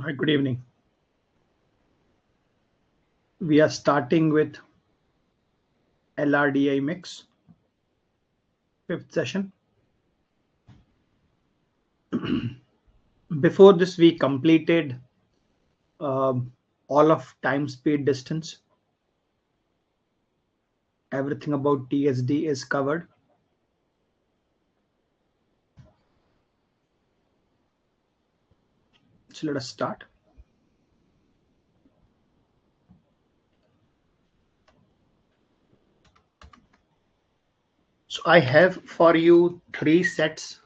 Hi, good evening. We are starting with LRDI mix, fifth session. Before this, we completed all of time, speed, distance. Everything about TSD is covered. So let us start. So I have for you three sets.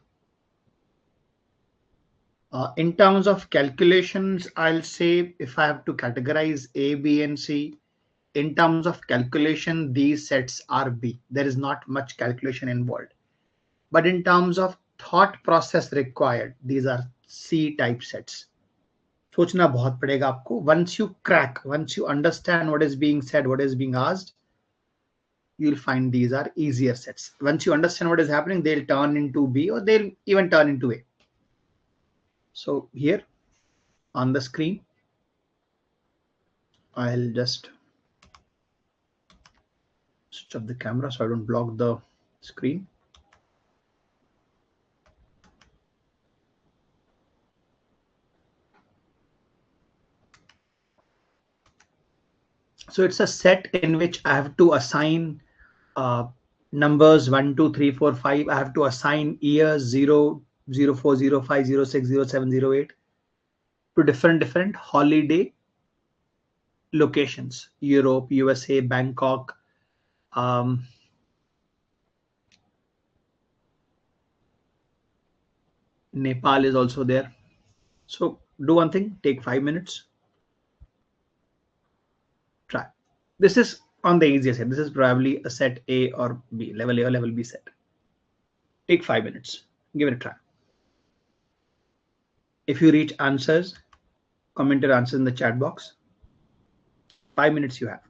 In terms of calculations, I'll say if I have to categorize A, B, and C, in terms of calculation, these sets are B. There is not much calculation involved. But in terms of thought process required, these are C type sets. सोचना बहुत पड़ेगा आपको. Once you crack, once you understand what is being said, what is being asked, you'll find these are easier sets. Once you understand what is happening, they'll turn into B or they'll even turn into A. So here on the screen, I'll just switch off the camera so I don't block the screen. So it's a set in which I have to assign numbers 1, 2, 3, 4, 5. I have to assign years 0, 0, 4, 0, 5, 0, 6, 0, 7, 0, 8 to different holiday locations. Europe, USA, Bangkok, Nepal is also there. So do one thing, take 5 minutes. Try. This is on the easiest set. This is probably a set A or B, level A or level B set. Take 5 minutes. Give it a try. If you reach answers, comment your answers in the chat box. 5 minutes you have.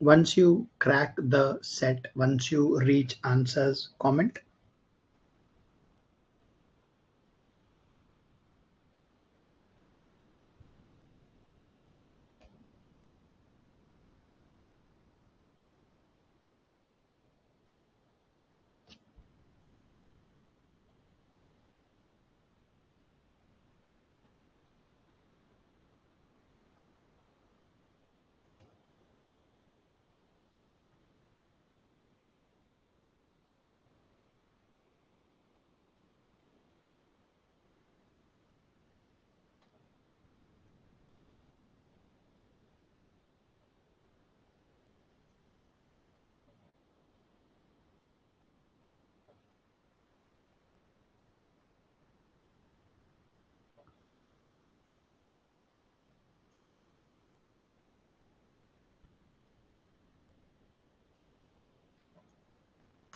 Once you crack the set, once you reach answers, comment.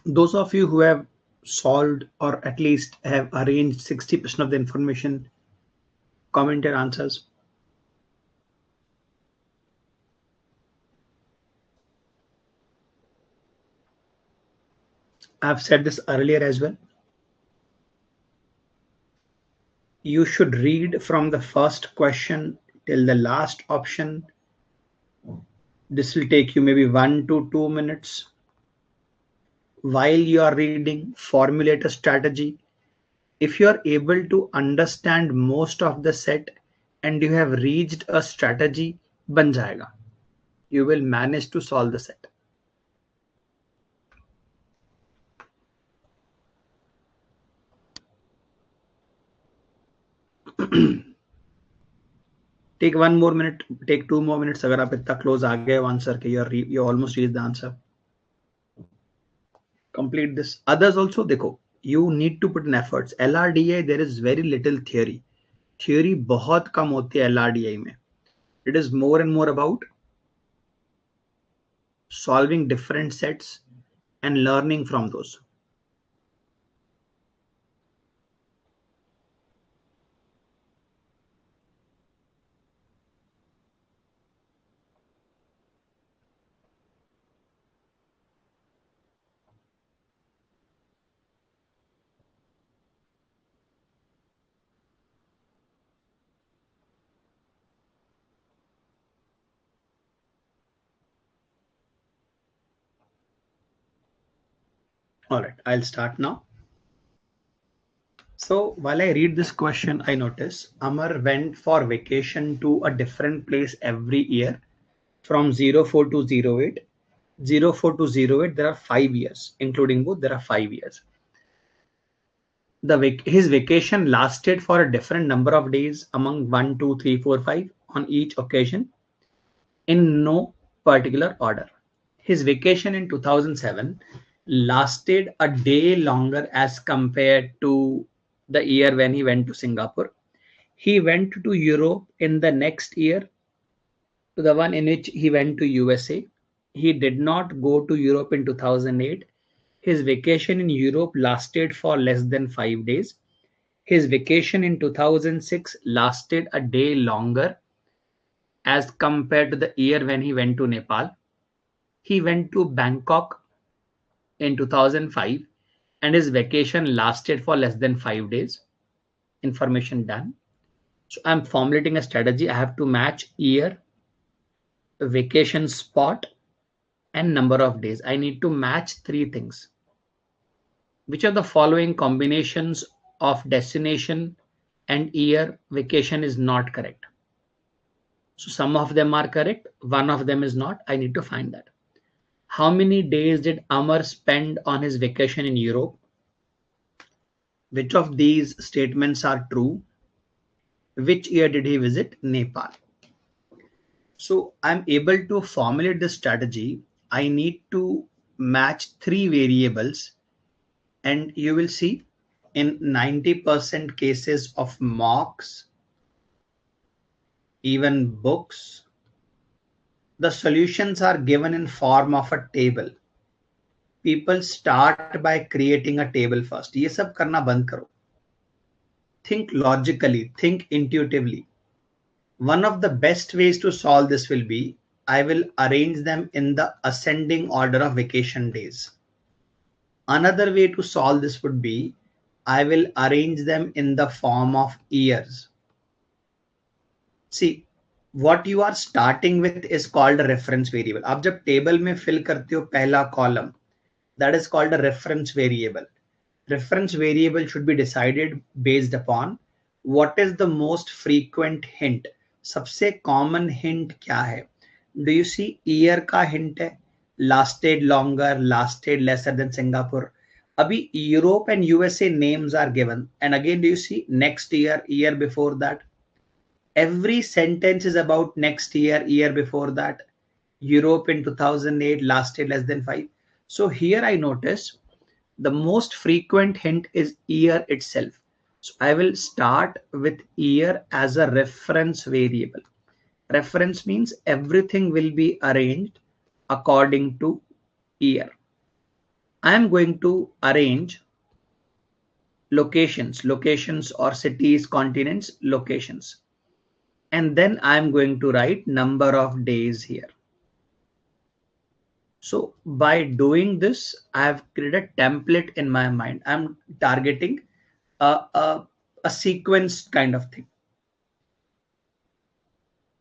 Those of you who have solved or at least have arranged 60% of the information, comment your answers. I've said this earlier as well. You should read from the first question till the last option. This will take you maybe 1 to 2 minutes. While you are reading, formulate a strategy. If you are able to understand most of the set and you have reached a strategy, ban jayega. You will manage to solve the set. Take 1 more minute, take 2 more minutes. अगर आप इतना close आ गए answer के, you almost reached the answer. Complete this. Others also देखो, you need to put in efforts. LRDI there is very little theory. Theory बहुत कम होती है LRDI में. It is more and more about solving different sets and learning from those. All right, I'll start now. So while I read this question, I notice Amar went for vacation to a different place every year from 04 to 08. 04 to 08, there are 5 years, including both, there are 5 years. His vacation lasted for a different number of days among 1, 2, 3, 4, 5 on each occasion in no particular order. His vacation in 2007 lasted a day longer as compared to the year when he went to Singapore. He went to Europe in the next year to the one in which he went to USA. He did not go to Europe in 2008. His vacation in Europe lasted for less than 5 days. His vacation in 2006 lasted a day longer as compared to the year when he went to Nepal. He went to Bangkok in 2005 and his vacation lasted for less than 5 days. Information done. So I'm formulating a strategy. I have to match year, vacation spot, and number of days. I need to match 3 things. Which of the following combinations of destination and year vacation is not correct? So some of them are correct, one of them is not. I need to find that. How many days did Amar spend on his vacation in Europe? Which of these statements are true? Which year did he visit Nepal? So I'm able to formulate this strategy. I need to match 3 variables, and you will see in 90% cases of mocks, even books, the solutions are given in form of a table. People start by creating a table first. ये सब करना बंद करो. Think logically, think intuitively. One of the best ways to solve this will be, I will arrange them in the ascending order of vacation days. Another way to solve this would be, I will arrange them in the form of years. See, what you are starting with is called a reference variable. आप जब table में fill करते हो पहला column, that is called a reference variable. Reference variable should be decided based upon what is the most frequent hint. सबसे common hint क्या है? Do you see year का hint है? Lasted longer, lasted lesser than Singapore. अभी Europe and USA names are given, and again do you see next year, year before that? Every sentence is about next year, year before that. Europe in 2008 lasted less than 5. So here I notice the most frequent hint is year itself. So I will start with year as a reference variable. Reference means everything will be arranged according to year. I am going to arrange locations or cities, continents, locations. And then I'm going to write number of days here. So by doing this, I have created a template in my mind. I'm targeting a sequence kind of thing.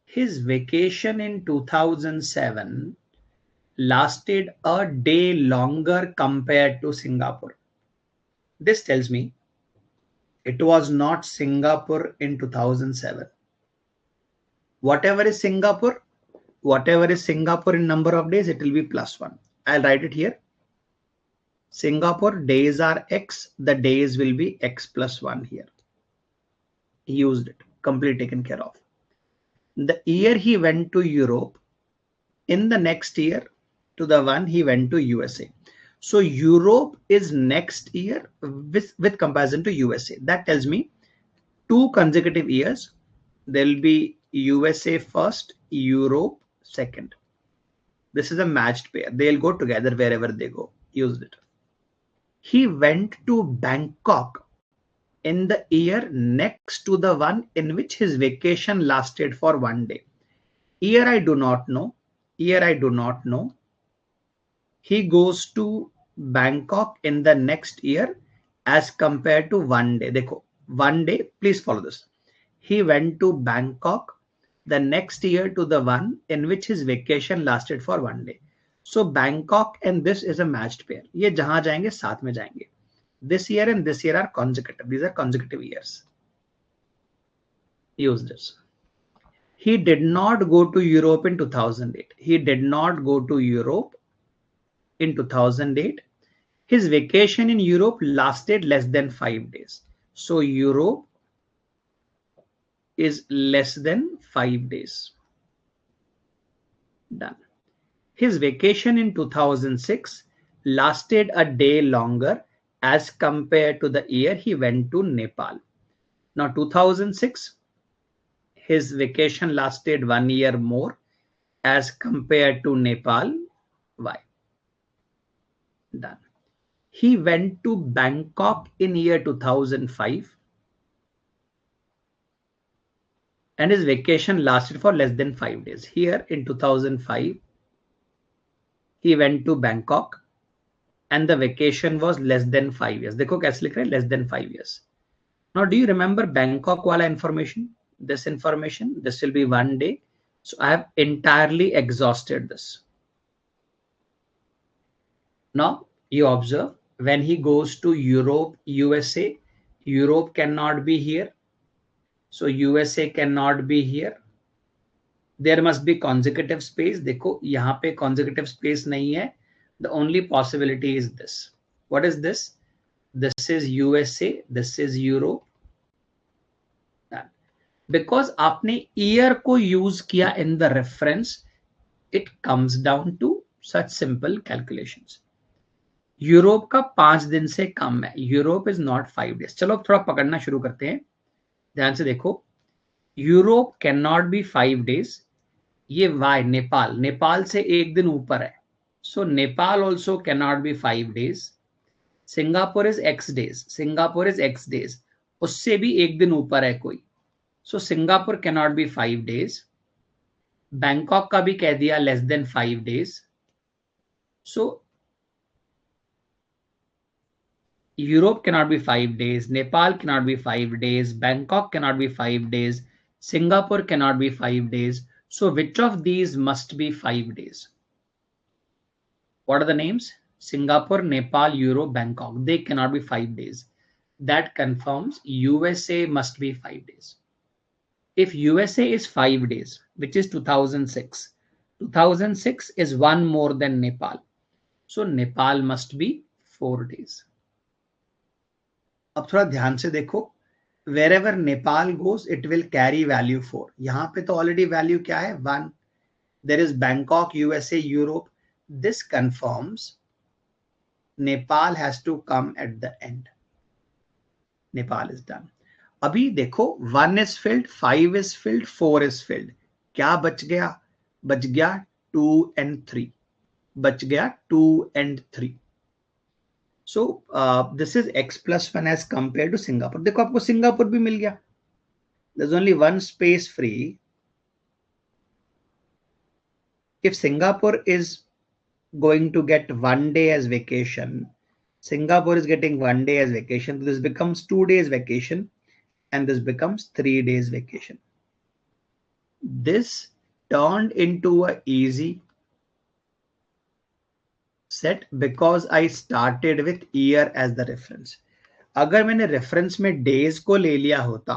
His vacation in 2007 lasted a day longer compared to Singapore. This tells me it was not Singapore in 2007. Whatever is Singapore in number of days, it will be +1. I'll write it here. Singapore days are X, the days will be X plus 1 here. He used it, completely taken care of. The year he went to Europe, in the next year to the one he went to USA. So Europe is next year with comparison to USA. That tells me 2 consecutive years. There will be USA first, Europe second. This is a matched pair. They'll go together wherever they go. Used it. He went to Bangkok in the year next to the one in which his vacation lasted for 1 day. Year I do not know. Year I do not know. He goes to Bangkok in the next year as compared to 1 day. Dekho, 1 day, please follow this. He went to Bangkok the next year to the one in which his vacation lasted for 1 day. So Bangkok and this is a matched pair. ये जहां जाएंगे साथ में जाएंगे. This year and this year are consecutive. These are consecutive years. Use this. He did not go to Europe in 2008. He did not go to Europe in 2008. His vacation in Europe lasted less than 5 days. So Europe is less than 5 days. Done. His vacation in 2006 lasted a day longer as compared to the year he went to Nepal. Now 2006, his vacation lasted 1 year more as compared to Nepal. Why? Done. He went to Bangkok in year 2005 and his vacation lasted for less than 5 days. Here in 2005, he went to Bangkok and the vacation was less than 5 years. देखो कैसे लिख रहे हैं, less than 5 years. Now, do you remember Bangkok wala information? This information, this will be 1 day. So I have entirely exhausted this. Now you observe when he goes to Europe, USA, Europe cannot be here. So USA cannot be here. There must be consecutive space. देखो यहाँ पे consecutive space नहीं है. The only possibility is this. What is this? This is USA. This is Europe. Because आपने year को use किया in the reference, it comes down to such simple calculations. Europe का 5 दिन से कम है. Europe is not 5 days. चलो थोड़ा पकड़ना शुरू करते हैं. ध्यान से देखो. Europe can not be 5 days. ये वाई नेपाल से 1 दिन ऊपर है. So Nepal also can not be 5 days. Singapore is X days. उससे भी 1 दिन ऊपर है कोई. So Singapore can not be 5 days. Bangkok का भी कह दिया less than 5 days. So Europe cannot be 5 days, Nepal cannot be 5 days, Bangkok cannot be 5 days, Singapore cannot be 5 days. So which of these must be 5 days? What are the names? Singapore, Nepal, Europe, Bangkok. They cannot be 5 days. That confirms USA must be 5 days. If USA is 5 days, which is 2006, 2006 is one more than Nepal. So Nepal must be 4 days. अब थोड़ा ध्यान से देखो, wherever Nepal goes, it will carry value 4. यहाँ पे तो already value क्या है? 1. There is Bangkok, USA, Europe. This confirms Nepal has to come at the end. Nepal is done. अभी देखो 1 is filled, 5 is filled, 4 is filled. क्या बच गया? बच गया 2 and 3. बच गया 2 and 3. So this is x plus 1 as compared to Singapore. देखो आपको सिंगापुर भी मिल गया. There's only one space free. If Singapore is going to get 1 day as vacation, Singapore is getting 1 day as vacation. So this becomes 2 days vacation and this becomes 3 days vacation. This turned into a easy set because I started with year as the reference. अगर मैंने reference में days को ले लिया होता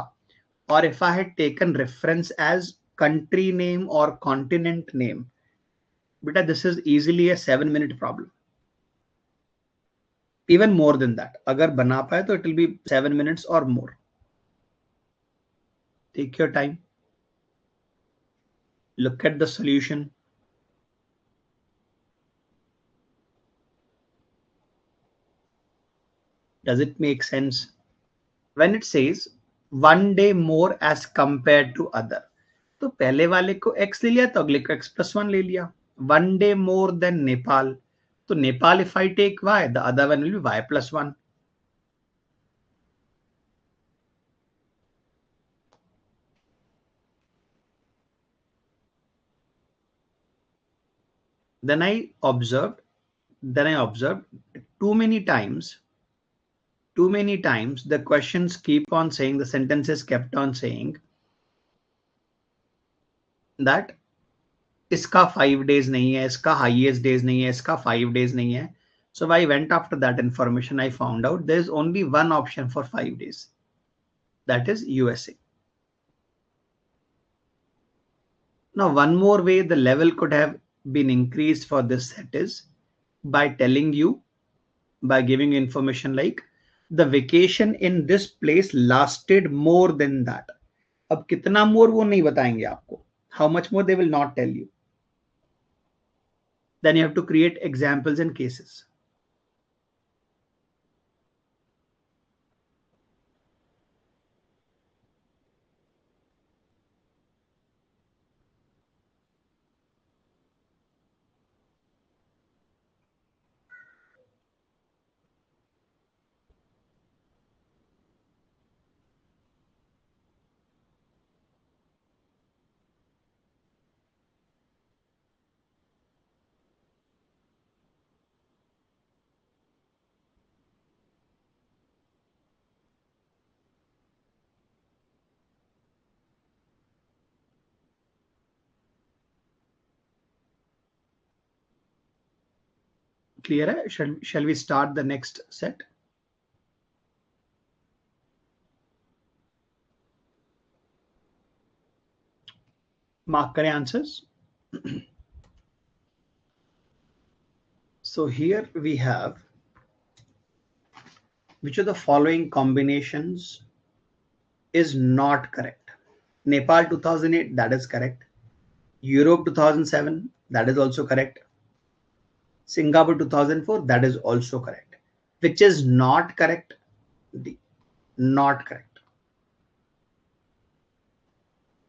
और if I had taken reference as country name or continent name, beta, this is easily a 7-minute problem. Even more than that. अगर बना पाए तो it will be 7 minutes or more. Take your time. Look at the solution. Does it make sense? When it says 1 day more as compared to other, तो पहले वाले को x ले लिया तो अगले को x plus 1 ले लिया. 1 day more than Nepal. तो Nepal, if I take y, the other one will be y plus 1. Then I observed too many times the questions keep on saying, the sentences kept on saying that इसका 5 days नहीं है, इसका highest days नहीं है, इसका 5 days नहीं है. So I went after that information. I found out there is only one option for 5 days. That is USA. Now, one more way the level could have been increased for this set is by telling you, by giving information like the vacation in this place lasted more than that. अब कितना more वो नहीं बताएंगे आपको. How much more they will not tell you. Then you have to create examples and cases. Clear है? Shall we start the next set? Mark करें answers. So here we have, which of the following combinations is not correct? Nepal 2008, that is correct. Europe 2007, that is also correct. Singapore 2004, that is also correct. Which is not correct? D. Not correct.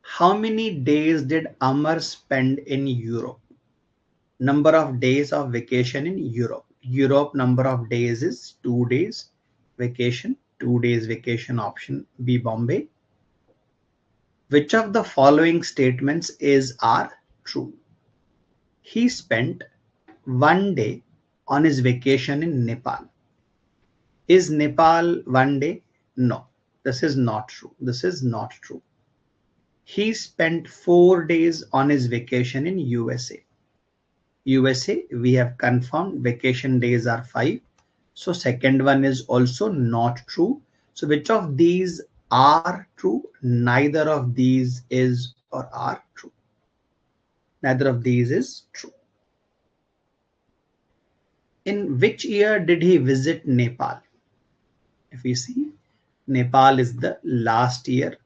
How many days did Amar spend in Europe? Number of days of vacation in Europe. Europe number of days is 2 days. Vacation, 2 days vacation, option B, Bombay. Which of the following statements is R? true. He spent 1 day on his vacation in Nepal. Is Nepal 1 day? No, this is not true. This is not true. He spent 4 days on his vacation in USA. USA, we have confirmed vacation days are 5. So second one is also not true. So which of these are true? Neither of these is or are true. Neither of these is true. In which year did he visit Nepal? If we see, Nepal is the last year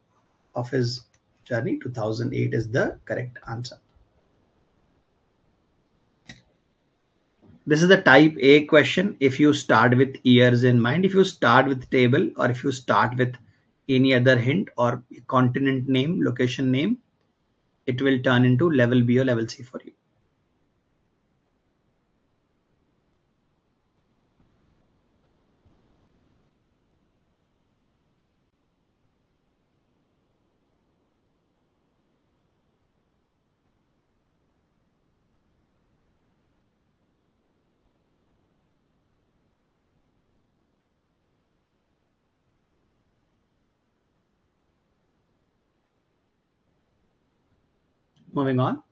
of his journey. 2008 is the correct answer. This is the type A question. If you start with years in mind, if you start with table, or if you start with any other hint or continent name, location name, it will turn into level B or level C for you. Moving on.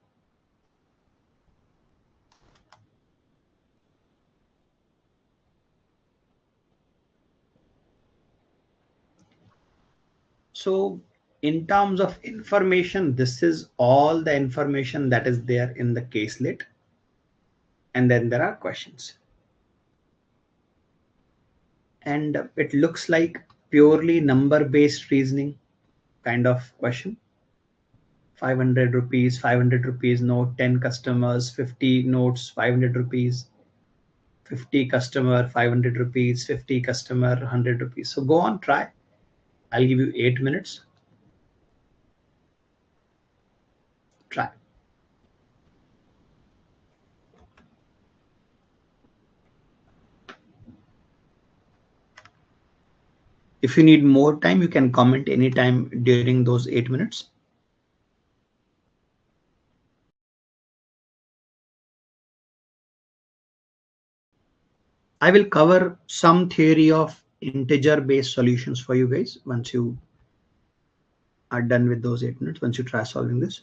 So in terms of information, this is all the information that is there in the caselet. And then there are questions. And it looks like purely number-based reasoning kind of question. 500 rupees, 500 rupees note, 10 customers, 50 notes, 500 rupees, 50 customer, 500 rupees, 50 customer, 100 rupees. So go on, try. I'll give you 8 minutes. Try. If you need more time, you can comment anytime during those 8 minutes. I will cover some theory of integer based solutions for you guys once you are done with those 8 minutes, once you try solving this.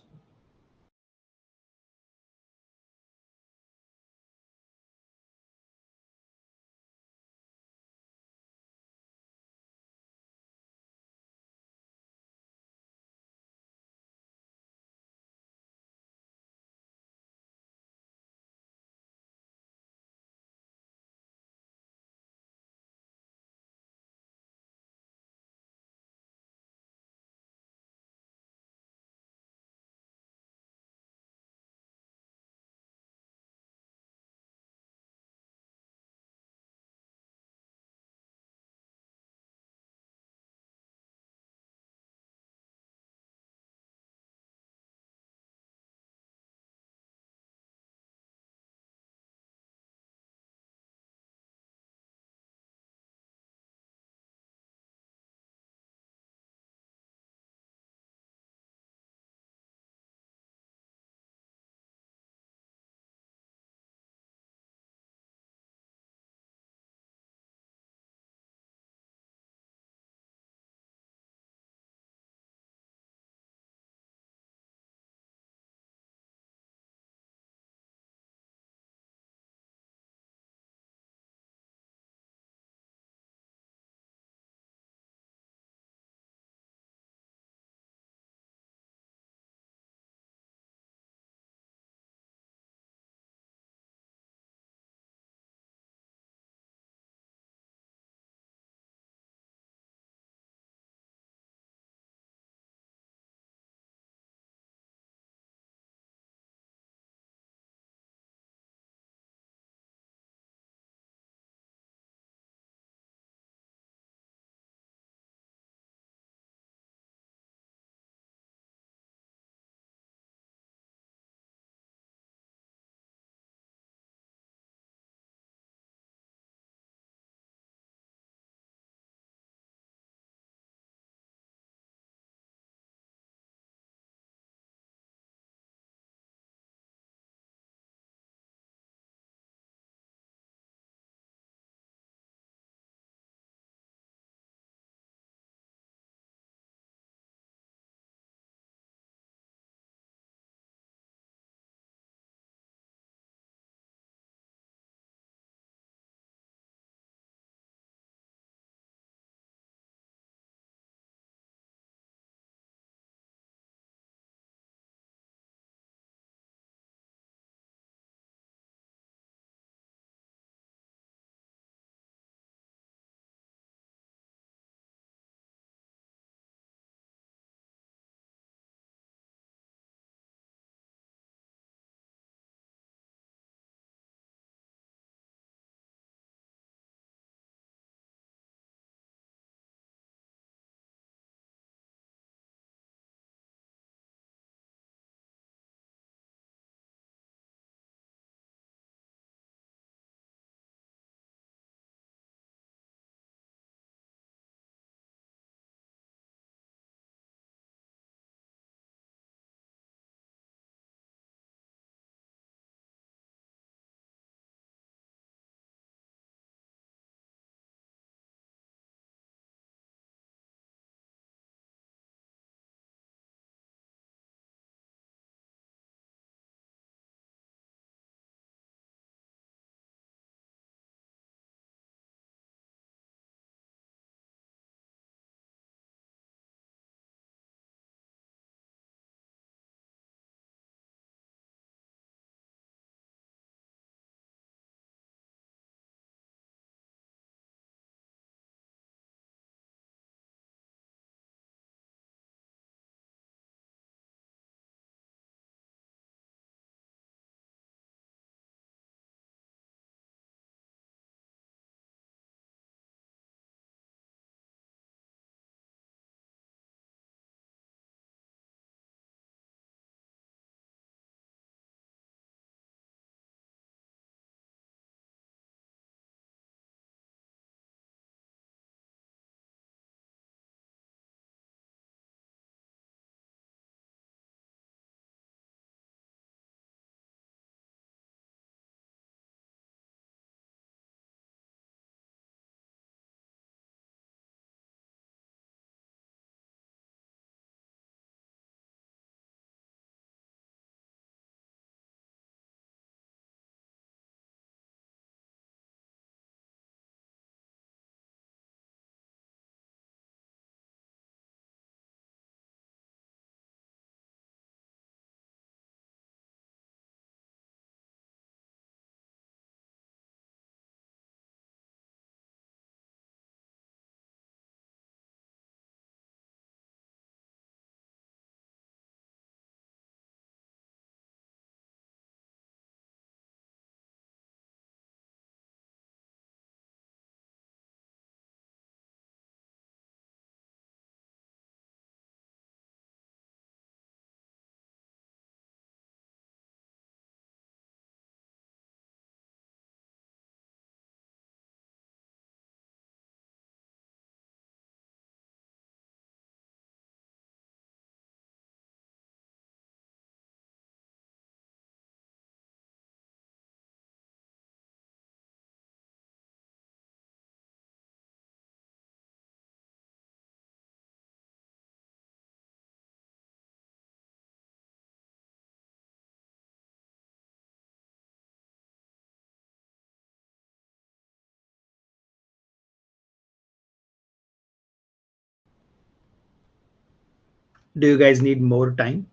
Do you guys need more time?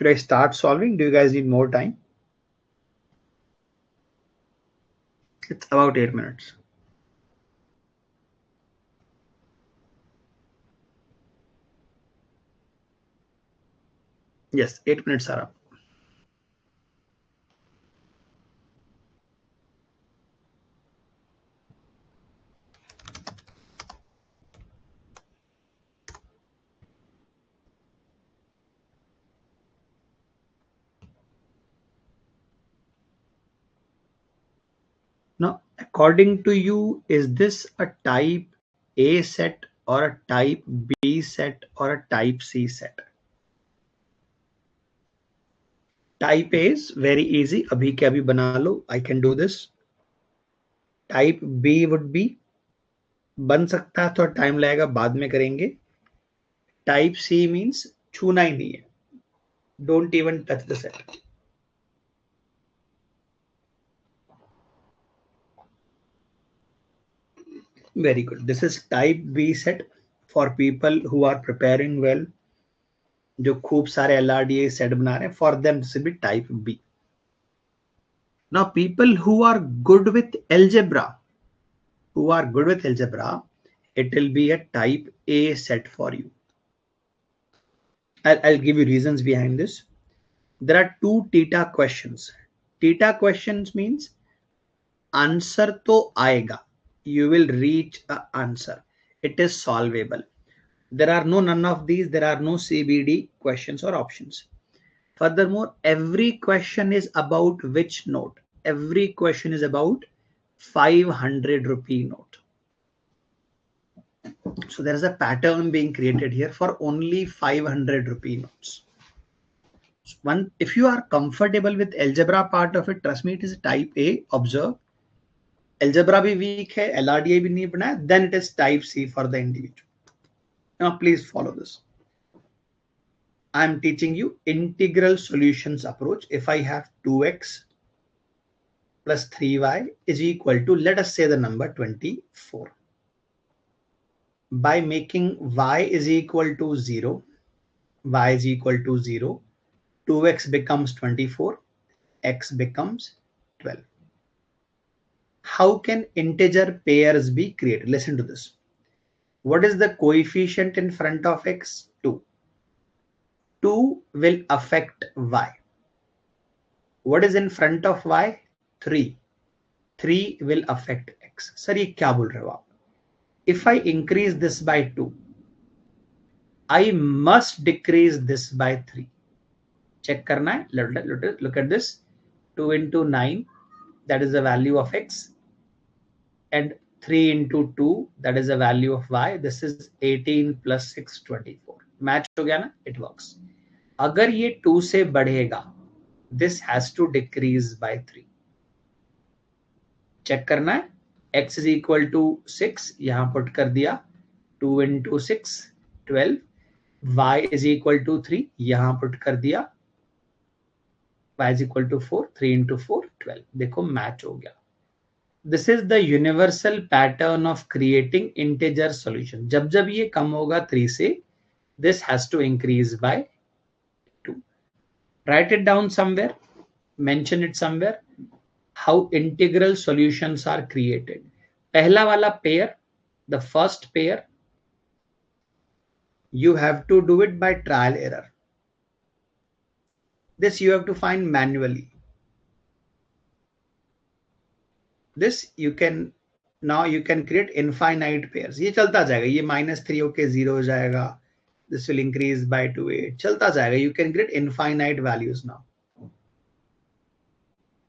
Should I start solving? Do you guys need more time? It's about 8 minutes. Yes, 8 minutes are up. Now, according to you, is this a type A set or a type B set or a type C set? Type A is very easy. अभी के अभी बना लो. I can do this. Type B would be बन सकता है, थोड़ा time लगेगा, बाद में करेंगे. Type C means छूना ही नहीं है. Don't even touch the set. Very good. This is type B set for people who are preparing well. जो खूब सारे LRDA set बना रहे हैं, for them this will be type B. Now people who are good with algebra, it will be a type A set for you. I'll give you reasons behind this. There are two theta questions. Theta questions means answer to aega. You will reach an answer. It is solvable. There are none of these. There are no CBD questions or options. Furthermore, every question is about which note? Every question is about 500 rupee note. So there is a pattern being created here for only 500 rupee notes. If you are comfortable with algebra part of it, trust me, it is type A. Observe, algebra bhi weak hai, LRDA bhi nahi bana hai, then it is type C for the individual. Now please follow this. I am teaching you integral solutions approach. If I have 2x plus 3y is equal to, let us say the number 24. By making y is equal to 0, 2x becomes 24, x becomes 12. How can integer pairs be created? Listen to this. What is the coefficient in front of x? 2. 2 will affect y. What is in front of y? 3. 3 will affect x. Sir, ये क्या बोल रहे हो आप? If I increase this by 2, I must decrease this by 3. Check करना है. Look at this. 2 into 9, that is the value of x. And 3 into 2, that is the value of y. This is 18 plus 6, 24. Match हो गया ना? It works. अगर ये 2 से बढ़ेगा, this has to decrease by 3. Check करना है. X is equal to 6. यहाँ put कर दिया. 2 into 6, 12. Y is equal to 3. यहाँ put कर दिया. Y is equal to 4. 3 into 4, 12. देखो match हो गया. This is the universal pattern of creating integer solution. जब जब ये कम होगा 3 से, this has to increase by 2. Write it down somewhere. Mention it somewhere. How integral solutions are created. पहला वाला pair, the first pair, you have to do it by trial error. This you have to find manually. This you can, now you can create infinite pairs. ये चलता जाएगा. ये -3 होके 0 हो जाएगा. This will increase by 2, 8. चलता जाएगा. You can create infinite values now.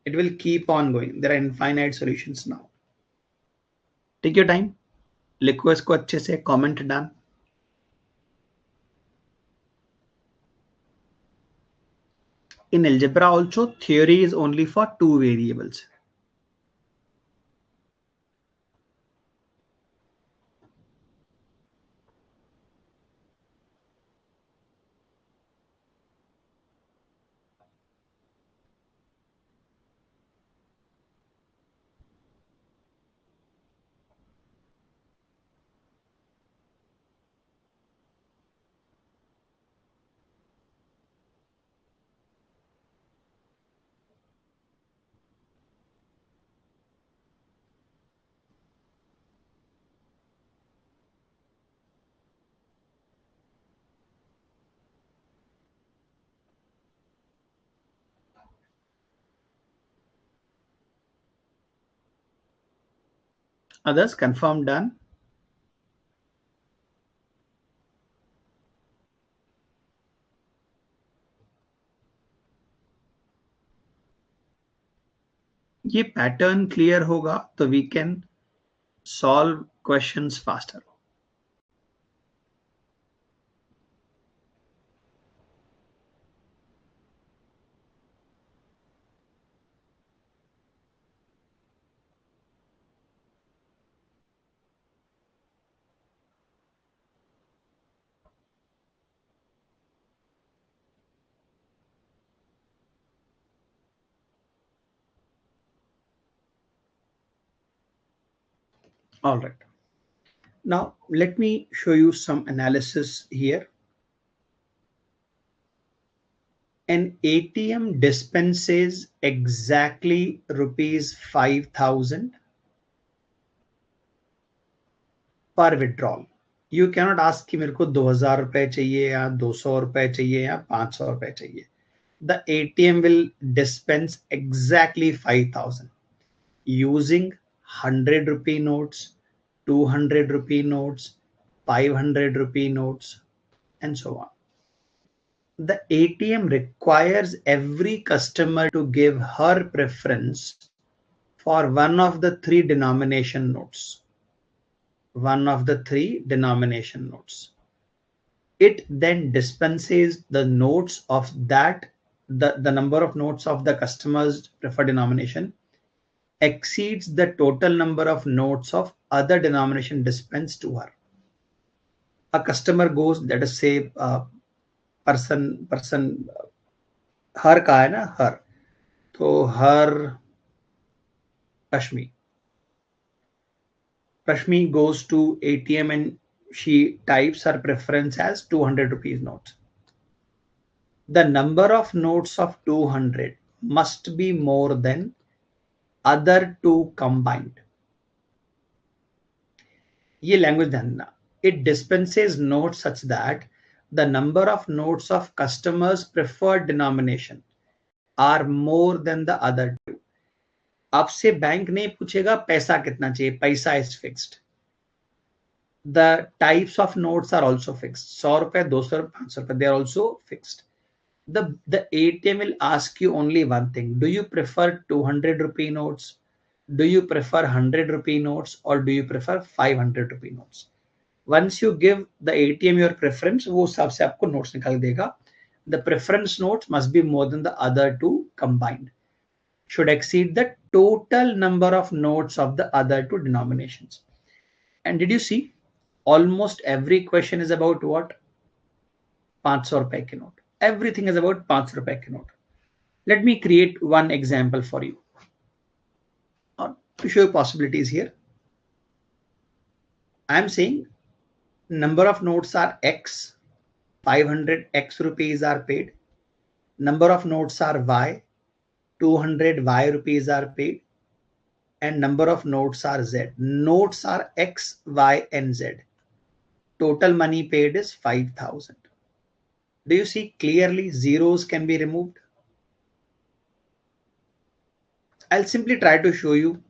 It will keep on going. There are infinite solutions now. Take your time. लिखो इसको अच्छे से. Comment done. In algebra also, theory is only for two variables. Others confirm done. ये pattern clear होगा तो we can solve questions faster. All right. Now let me show you some analysis here. An ATM dispenses exactly rupees 5,000 per withdrawal. You cannot ask कि मेरे को 2,000 रुपए चाहिए या 200 रुपए चाहिए या 500 रुपए चाहिए. The ATM will dispense exactly 5,000 using 100 rupee notes, 200 rupee notes, 500 rupee notes, and so on. The ATM requires every customer to give her preference for one of the three denomination notes. One of the three denomination notes. It then dispenses the notes of that, the number of notes of the customer's preferred denomination exceeds the total number of notes of other denomination dispensed to her. A customer goes, let us say, person, her का है ना, her. तो her Prashmi goes to ATM and she types her preference as 200 rupees note. The number of notes of 200 must be more than other two combined. ये language ध्यान देना. It dispenses notes such that the number of notes of customers' preferred denomination are more than the other two. आपसे bank नहीं पूछेगा पैसा कितना चाहिए, पैसा is fixed. The types of notes are also fixed. 100 रुपए, 200 रुपए, 500 रुपए, they are also fixed. The ATM will ask you only one thing. Do you prefer 200 rupee notes? Do you prefer 100 rupee notes? Or do you prefer 500 rupee notes? Once you give the ATM your preference, वो हिसाब से आपको notes निकाल देगा. The preference notes must be more than the other two combined. Should exceed the total number of notes of the other two denominations. And did you see? Almost every question is about what? 500 रुपए की note. Everything is about 500 रुपए की note. Let me create one example for you to show you possibilities here. I am saying number of notes are X, 500 X rupees are paid. Number of notes are Y, 200 Y rupees are paid. And number of notes are Z. Notes are X, Y, and Z. Total money paid is 5,000. Do you see clearly zeros can be removed? I'll simply try to show you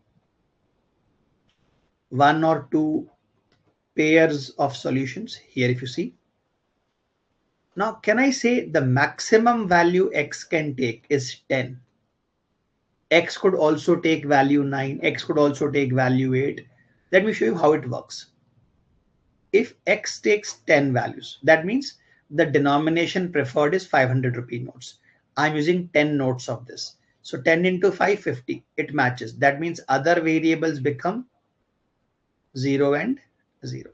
one or two pairs of solutions here. If you see, now can I say the maximum value X can take is 10? X could also take value 9, X could also take value 8. Let me show you how it works. If X takes 10 values, that means the denomination preferred is 500 rupee notes. I'm using 10 notes of this. So 10 into 5, 50. It matches. That means other variables become 0 and 0.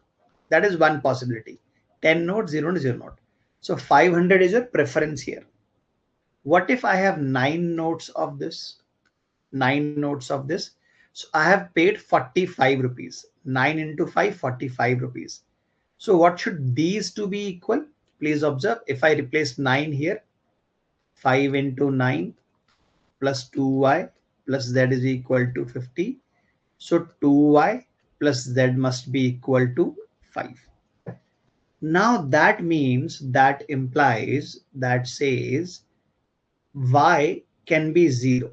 That is one possibility. 10 note, 0 and 0 note. So 500 is your preference here. What if I have 9 notes of this? 9 notes of this. So I have paid 45 rupees. 9 into 5, 45 rupees. So what should these two be equal? Please observe, if I replace 9 here, 5 into 9 plus 2y plus z is equal to 50. So 2y plus z must be equal to 5. Now that means, that implies, that says y can be 0.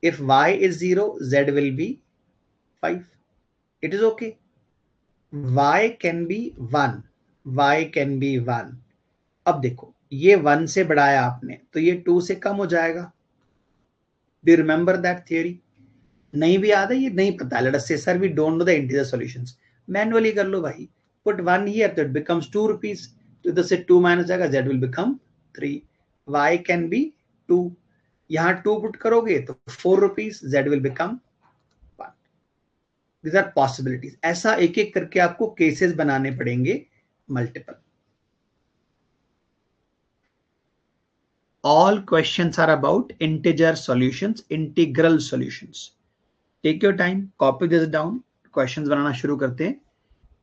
If y is 0, z will be 5. It is okay. Y can be 1. Y can be 1. अब देखो, ये 1 से बढ़ाया आपने तो ये 2 से कम हो जाएगा. Do you remember that theory? नहीं भी याद है, ये नहीं पता. Let us say, sir, we don't know the integer solutions. Manually कर लो भाई. Put 1 here, so it becomes 2 rupees. तो इधर से 2 माइनस जाएगा, z will become 3. Y can be 2. यहाँ 2 पुट करोगे तो 4 rupees, z will become 1. These are possibilities. ऐसा एक एक करके आपको केसेस बनाने पड़ेंगे, multiple. All questions are about integer solutions, integral solutions. Take your time, copy this down. Questions बनाना शुरू करते हैं.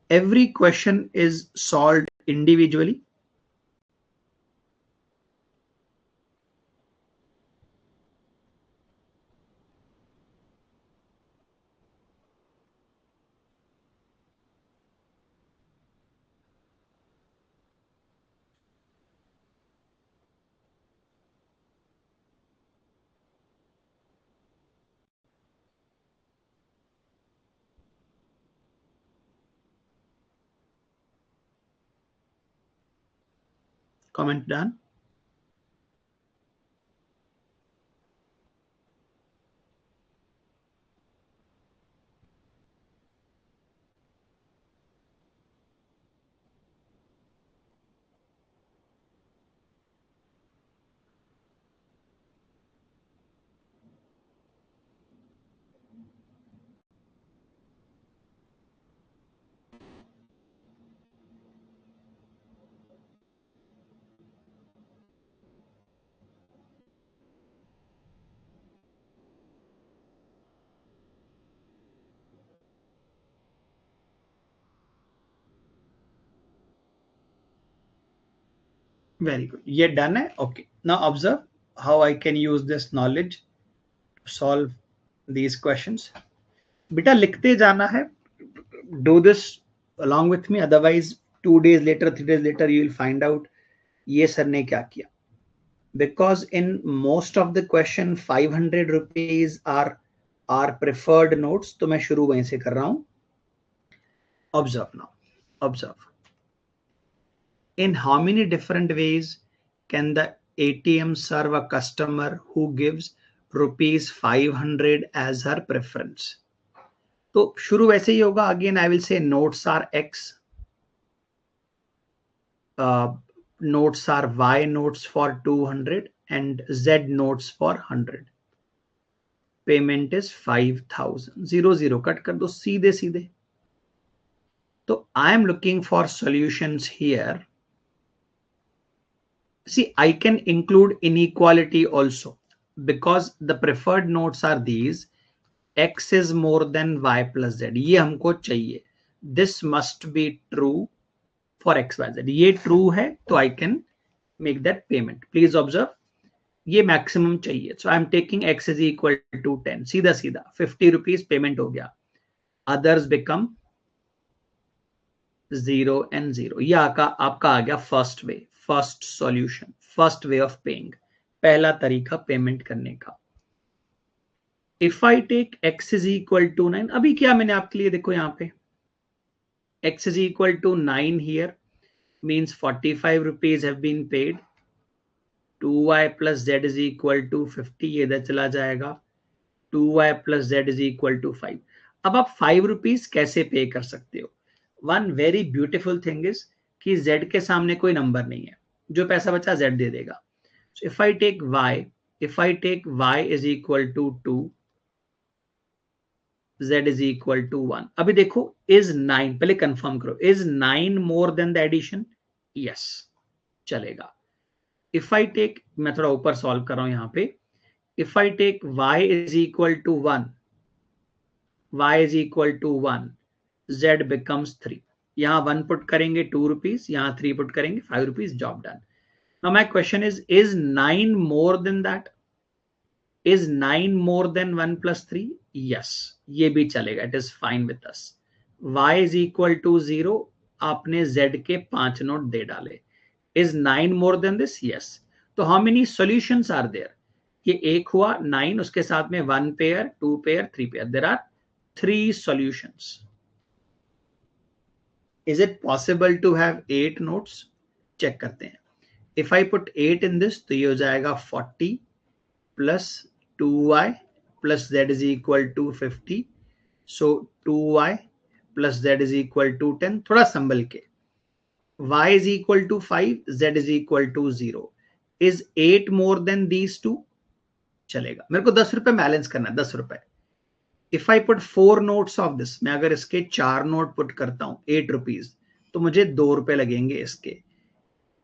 Every question is solved individually. Comment done. Very good. ये done है. Okay. Now observe how I can use this knowledge to solve these questions. बेटा लिखते जाना है. Do this along with me. Otherwise, 2 days later, 3 days later, you will find out ये sir ने क्या किया. Because in most of the question 500 rupees are preferred notes. तो मैं शुरू वहीं से कर रहा हूं. Observe now. Observe. In how many different ways can the ATM serve a customer who gives rupees 500 as her preference? तो शुरू वैसे ही होगा. Again, I will say notes are X. Notes are Y notes for 200 and Z notes for 100. Payment is 5000. 0 0 cut कर दो सीधे सीधे. तो I am looking for solutions here. See, I can include inequality also because the preferred notes are these. X is more than Y plus Z. ये हमको चाहिए. This must be true for X, Y, Z. ये true है तो I can make that payment. Please observe. ये maximum चाहिए. So I am taking X is equal to 10. सीधा सीधा 50 rupees payment हो गया. Others become 0 and 0. ये आपका आ गया first way, first solution, first way of paying. पहला तरीका पेमेंट करने का. If I take X is equal to 9, अभी क्या मैंने आपके लिए देखो यहाँ पे X is equal to 9 here means 45 rupees have been paid. 2y plus Z is equal to 50, ये इधर चला जाएगा, 2y plus Z is equal to 5। अब आप 5 रुपीज कैसे पे कर सकते हो? One very beautiful thing is कि z के सामने कोई नंबर नहीं है, जो पैसा बचा z दे देगा। So if I take y is equal to 2, z is equal to 1। अभी देखो is 9, पहले कंफर्म करो, is 9 more than the addition? Yes, चलेगा। इफ आई टेक, मैं थोड़ा ऊपर सॉल्व कर रहा हूं यहां पे, if I take y is equal to 1, y is equal to 1, z becomes 3। यहां 1 पुट करेंगे 2 रुपीज, यहां 3 पुट करेंगे 5 rupees, job done. Now my question is 9 more then that? Is 9 more than 1 plus 3? Yes, ये भी चलेगा, it is fine with us। y is equal to 0, आपने z के 5 note दे डाले। Is 9 more than this? Yes। तो how many solutions are there? ये एक हुआ 9, उसके साथ में 1 pair, 2 pair, 3 pair, there are 3 solutions। Is it possible to have 8 notes? Check करते हैं। If I put 8 in this, तो ये हो जाएगा 40 plus 2y plus z is equal to 50। So 2y plus z is equal to 10। थोड़ा संभल के, y is equal to 5, z is equal to 0। Is 8 more than these two? चलेगा। मेरे को 10 रुपए बैलेंस करना है, 10 रुपए। If I put 4 notes of this, मैं अगर इसके 4 नोट पुट करता हूं 8 रुपीज, तो मुझे 2 रुपए लगेंगे इसके।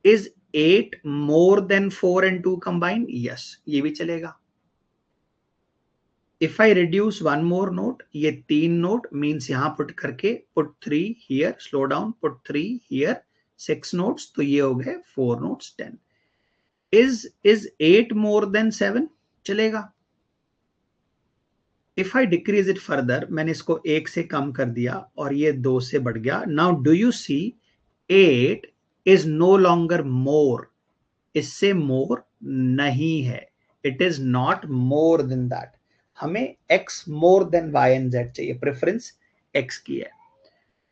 Is 8 more than 4 and 2 combined? Yes, ये भी चलेगा। If I reduce one more note, ये 3 नोट मीन्स यहां पुट करके put 3 here, slow down, put 3 here, 6 notes, तो ये हो गए 4 notes, 10। Is 8 more than 7? चलेगा। If I decrease it further, मैंने इसको 1 से कम कर दिया और ये 2 से बढ़ गया। Now do you see 8 is no longer more, इससे more नहीं है, it is not more than that। हमें x more than y and z चाहिए, प्रेफरेंस x की है।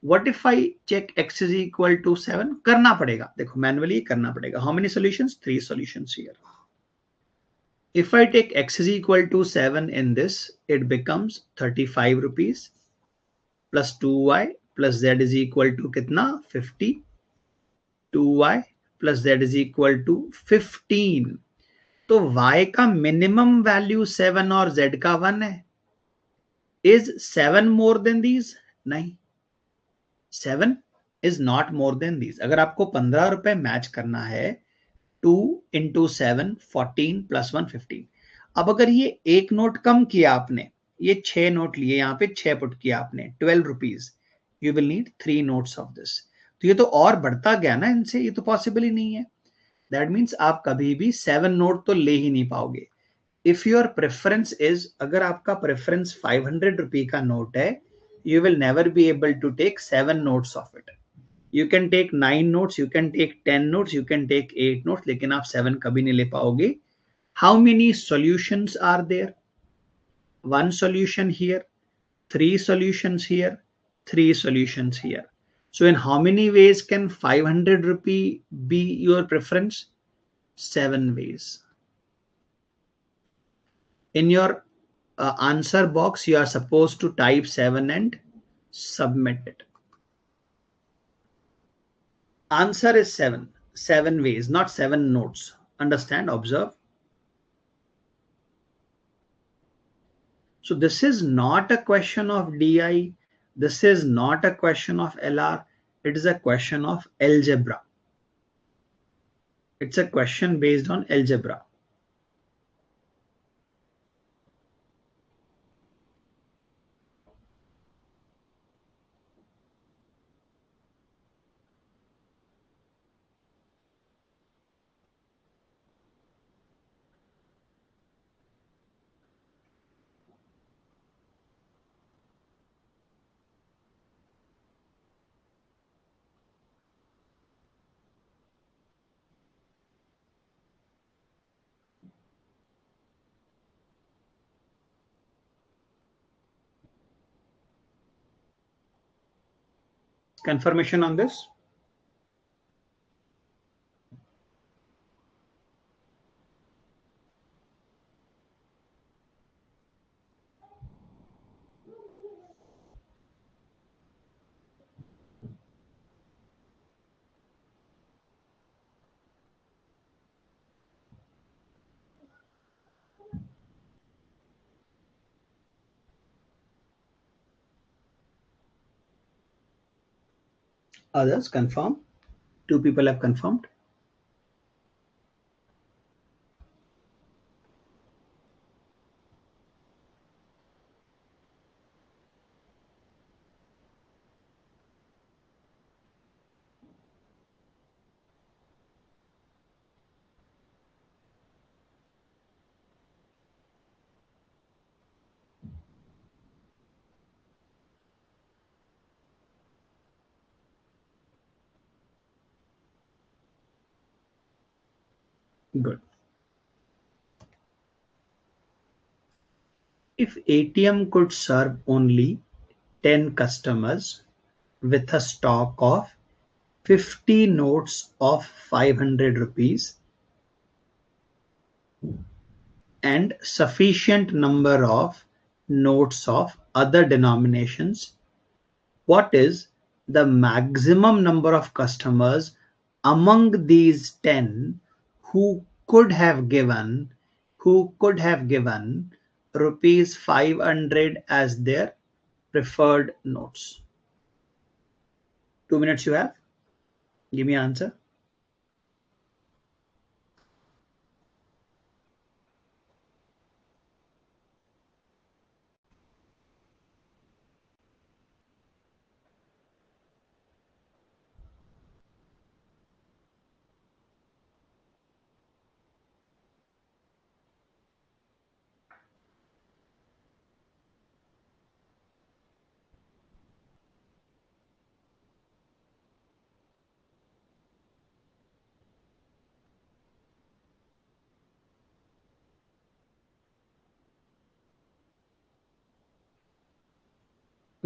What if I check x is equal to 7? करना पड़ेगा, देखो मैनुअली करना पड़ेगा। How many solutions? 3 solutions here। If I take x is equal to 7 in this, it becomes 35 rupees plus 2y plus z is equal to कितना? 50। 2y plus z is equal to 15। तो y का minimum value 7 और z का 1 है। Is 7 more than these? नहीं, 7 is not more than these। अगर आपको 15 रुपए मैच करना है, 2 into 7, 14 plus 1, 15। अब अगर ये एक नोट कम किया आपने, ये 6 नोट लिए, यहाँ पे 6 पुट किया आपने, 12 rupees, you will need 3 notes of this. तो ये तो और बढ़ता गया ना इनसे, ये तो पॉसिबल ही नहीं है। दैट मीन्स आप कभी भी 7 नोट तो ले ही नहीं पाओगे। इफ योर प्रेफरेंस इज, अगर आपका प्रेफरेंस 500 रुपए का नोट है, you will never be able to take 7 notes of it। You can take 9 notes, you can take 10 notes, you can take 8 notes, लेकिन आप 7 कभी नहीं ले पाओगे। How many solutions are there? 1 solution here, 3 solutions here, 3 solutions here। So in how many ways can 500 rupee be your preference? 7 ways। In your answer box, you are supposed to type 7 and submit it। Answer is 7, 7 ways, not 7 notes। Understand, observe। So this is not a question of DI. This is not a question of LR. It is a question of algebra। It's a question based on algebra। Confirmation on this? Others confirm. 2 people have confirmed. Good. If ATM could serve only 10 customers with a stock of 50 notes of 500 rupees and sufficient number of notes of other denominations, what is the maximum number of customers among these 10 who could have given rupees 500 as their preferred notes? 2 minutes you have. Give me an answer.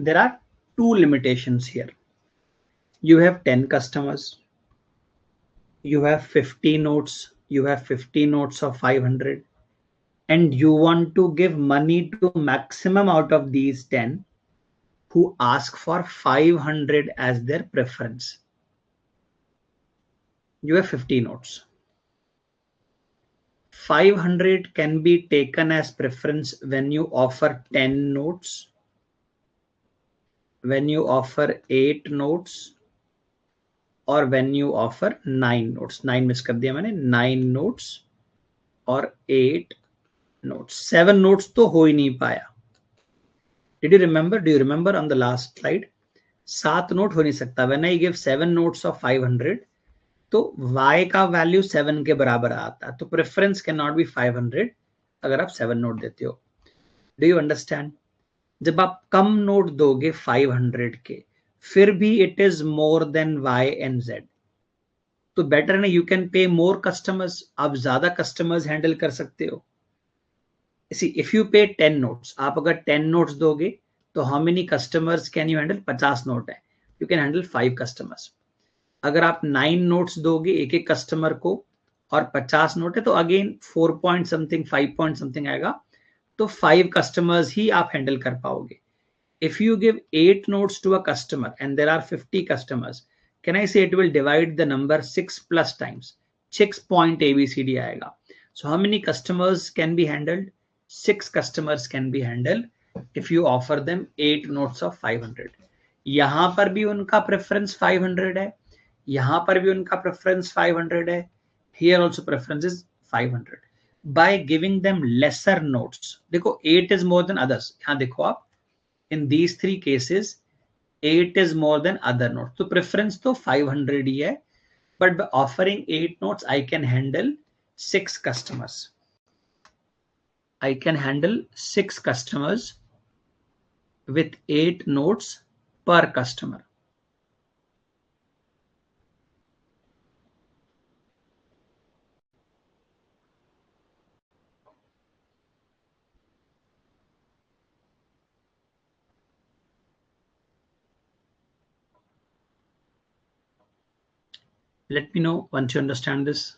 There are two limitations here. You have 10 customers, you have 50 notes, you have 50 notes of 500, and you want to give money to maximum out of these 10 who ask for 500 as their preference. You have 50 notes. 500 can be taken as preference when you offer 10 notes, when you offer 8 notes, or when you offer 9 notes. 9 miss कर दिया मैंने. 9 notes or 8 notes. 7 notes तो हो ही नहीं पाया. Did you remember? Do you remember on the last slide? 7 note हो नहीं सकता. When I give 7 notes of 500, तो y का वैल्यू 7 के बराबर आता है. तो प्रेफरेंस कैन नॉट बी 500 अगर आप 7 नोट देते हो. Do you understand? जब आप कम नोट दोगे 500 के, फिर भी it is more than y and z, तो बेटर है ना, you can pay more customers. आप ज्यादा कस्टमर्स हैंडल कर सकते हो. See, if you pay 10 notes, आप अगर 10 notes दोगे तो how many customers can you handle? 50 note है, you can handle 5 customers. अगर आप 9 notes दोगे एक एक कस्टमर को और 50 नोट है तो again 4 point something 5 point something आएगा, तो 5 customers ही आप हैंडल कर पाओगे. If you give 8 notes to a customer and there are 50 customers, can I say it will divide the number 6 plus times? 6 point ABCD आएगा. So how many customers can be handled? 6 customers can be handled if you offer them 8 notes of 500. यहाँ पर भी उनका preference 500 है, यहाँ पर भी उनका preference 500 है. Here also preference is 500. By giving them lesser notes, देखो 8 is more than others. यहाँ देखो आप, in these 3 cases 8 is more than other notes, तो preference तो 500 ही है, but by offering 8 notes I can handle 6 customers. I can handle 6 customers with 8 notes per customer. Let me know once you understand this.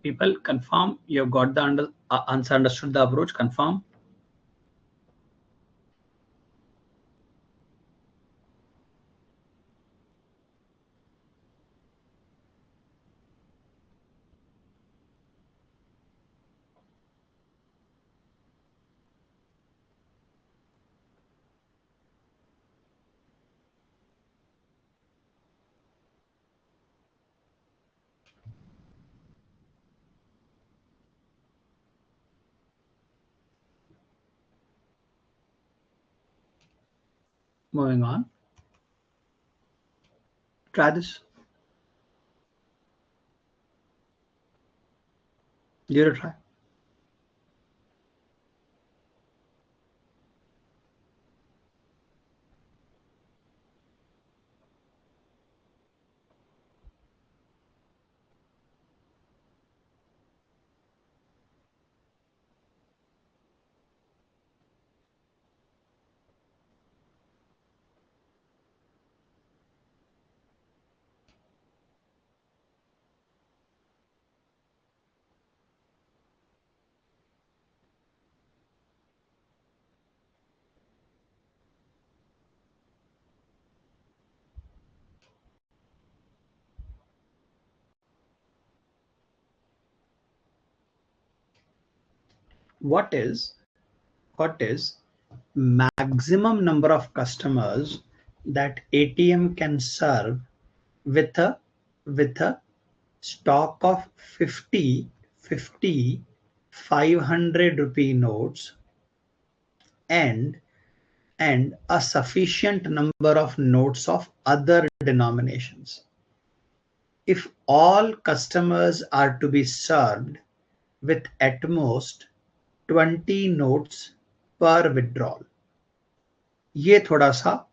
People confirm you have got the answer, understood the approach, confirm. Moving on. Try this. Give it a try. What is maximum number of customers that ATM can serve with a stock of 50 500 rupee notes and a sufficient number of notes of other denominations? If all customers are to be served with at most 20 notes per withdrawal, ये थोड़ा सा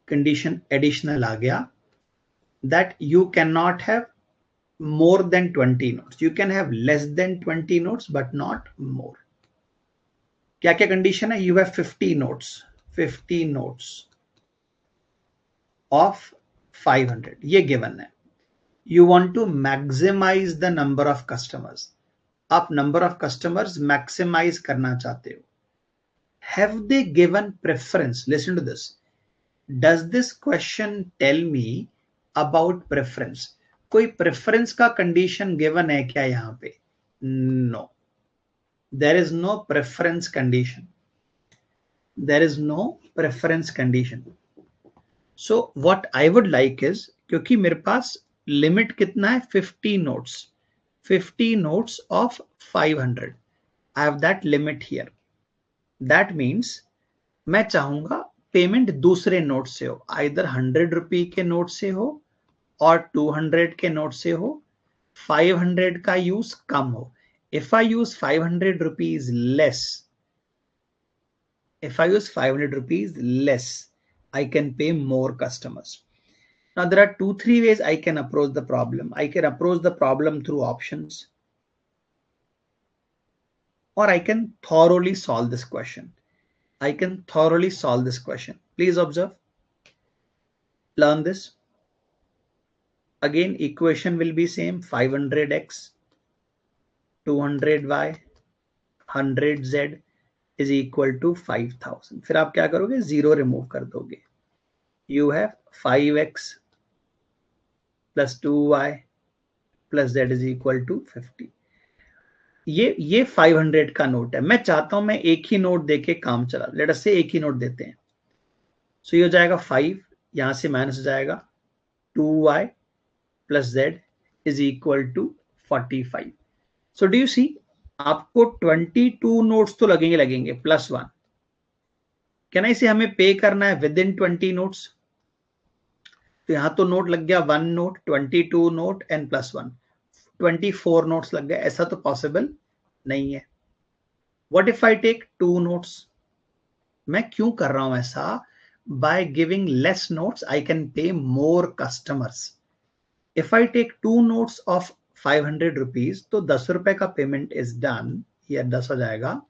condition additional आ गया, that you cannot have more than 20 notes. You can have less than 20 notes but not more. क्या क्या condition है? You have 50 notes of 500, ये given है. You want to maximize the number of customers. आप number of customers maximize करना चाहते हो. Have they given preference? Listen to this. Does this question tell me about preference? कोई preference का condition given है क्या यहाँ पे? No. There is no preference condition. There is no preference condition. So what I would like is, क्योंकि मेरे पास limit कितना है? 50 notes. 50 notes of 500. I have that limit here. That means मैं चाहूंगा पेमेंट दूसरे नोट से हो, आइदर 100 रुपी के नोट से हो और 200 के नोट से हो, 500 का यूज कम हो. If I use 500 rupees less, I can pay more customers. Now there are 2-3 ways I can approach the problem. I can approach the problem through options, or I can thoroughly solve this question. Please observe. Learn this. Again, equation will be same. 500x, 200y, 100z is equal to 5000. फिर आप क्या करोगे? 0 remove कर दोगे. You have 5x plus 2y plus z is equal to 50. ये 500 का note है. मैं चाहता हूं मैं एक ही नोट देके काम चला. लेट अस से एक ही नोट देते हैं. सो ये हो जाएगा 5, यहां से माइनस हो जाएगा 2y plus z is equal to 45. So do you see, आपको 22 नोट्स तो लगेंगे प्लस 1. कैन आई से हमें पे करना है विद इन 20 नोट्स. तो यहां तो नोट लग गया 1 note, 22 note and plus 1, 24 notes लग गए. ऐसा तो पॉसिबल नहीं है. What if I take 2 notes? मैं क्यों कर रहा हूं ऐसा? By giving less notes I can pay more customers. If I take 2 notes of 500 rupees, तो 10 रुपए का पेमेंट इज डन. ये 10 हो जाएगा.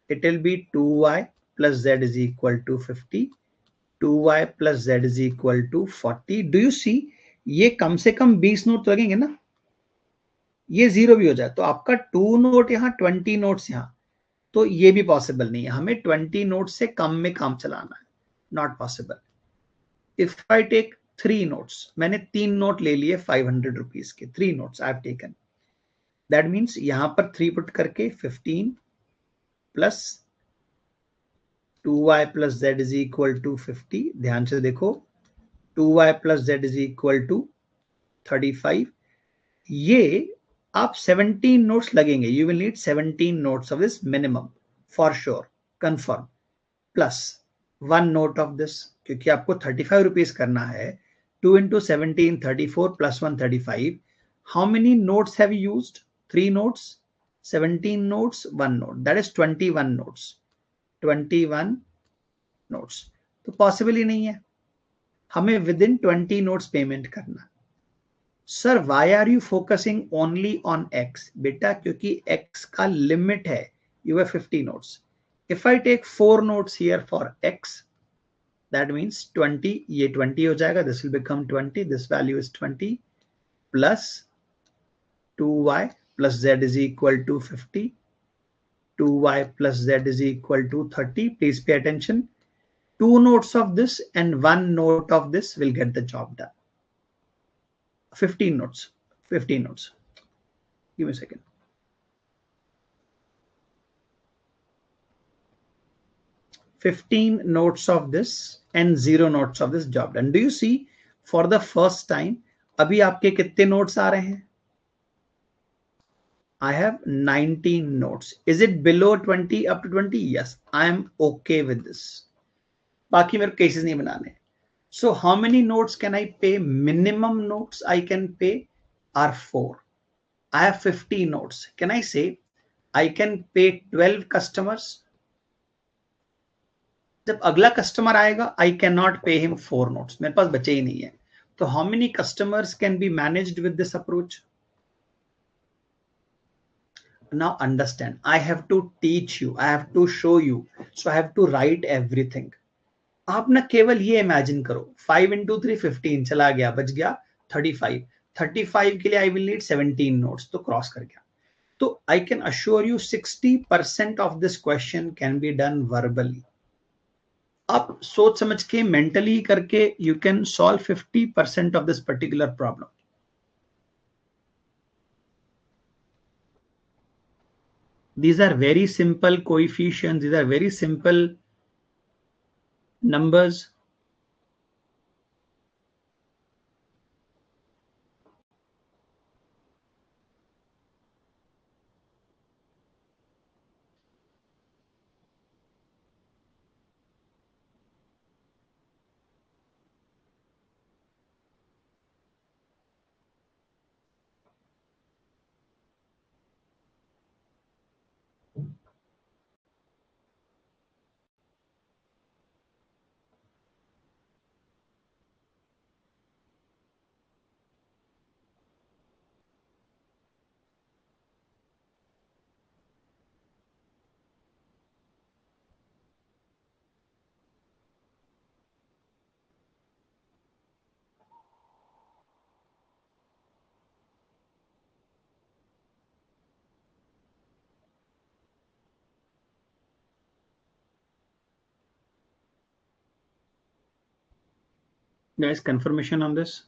It will be 2y plus z is equal to 50. 2y plus z is equal to 40. Do you see? ये कम से कम 20 note लगेंगे ना. ये 0 भी हो जाए तो आपका 2 नोट यहाँ 20 नोट्स यहाँ, तो ये भी पॉसिबल नहीं है, हमें 20 नोट से कम में काम चलाना है, not possible. If I take 3 notes, मैंने 3 नोट ले लिए 500 रुपीज के, 3 notes I have taken, that means यहां पर 3 पुट करके 15 plus 2y plus Z is equal to 50, ध्यान से देखो 2y plus Z is equal to 35, ये आप 17 नोट्स लगेंगे, you will need 17 notes of this minimum for sure, confirm, plus 1 note of this, क्योंकि आपको 35 रुपीज करना है, 2 into 17 34 plus 1 35, how many notes have you used? 3 notes, 17 notes, 1 note, that is 21 notes, 21 notes, तो possible ही नहीं है, हमें within 20 notes payment करना। Sir why are you focusing only on X? बेटा क्योंकि एक्स का लिमिट है, you have 50 notes, if I take 4 notes here for X, that means 20, ये 20 हो जाएगा, this will become 20, this value is 20 plus 2y plus z is equal to 50, 2y plus z is equal to 30, please pay attention, 2 notes of this and 1 note of this will get the job done, 15 notes, 15 notes, give me a second, 15 notes of this and 0 notes of this, job done. Do you see for the first time अभी आपके कितने notes आ रहे हैं? I have 19 notes. Is it below 20 up to 20? Yes, I am okay with this. बाकी मेरे cases नहीं बनाने. So how many notes can I pay? Minimum notes I can pay are 4. I have 50 notes. Can I say I can pay 12 customers? जब अगला customer आएगा I cannot pay him 4 notes. मेरे पास बचे ही नहीं है. तो how many customers can be managed with this approach? Now understand, I have to teach you, I have to show you, so I have to write everything. आप ना केवल ये imagine करो 5 into 3 15 चला गया, बच गया 35, 35 के लिए आई विल नीड 17 नोट्स, तो क्रॉस कर गया, तो I can assure you 60% of this question can be done verbally. आप सोच समझ के मेंटली करके you can solve 50% of this particular problem. These are very simple coefficients, these are very simple numbers. Guys, confirmation on this?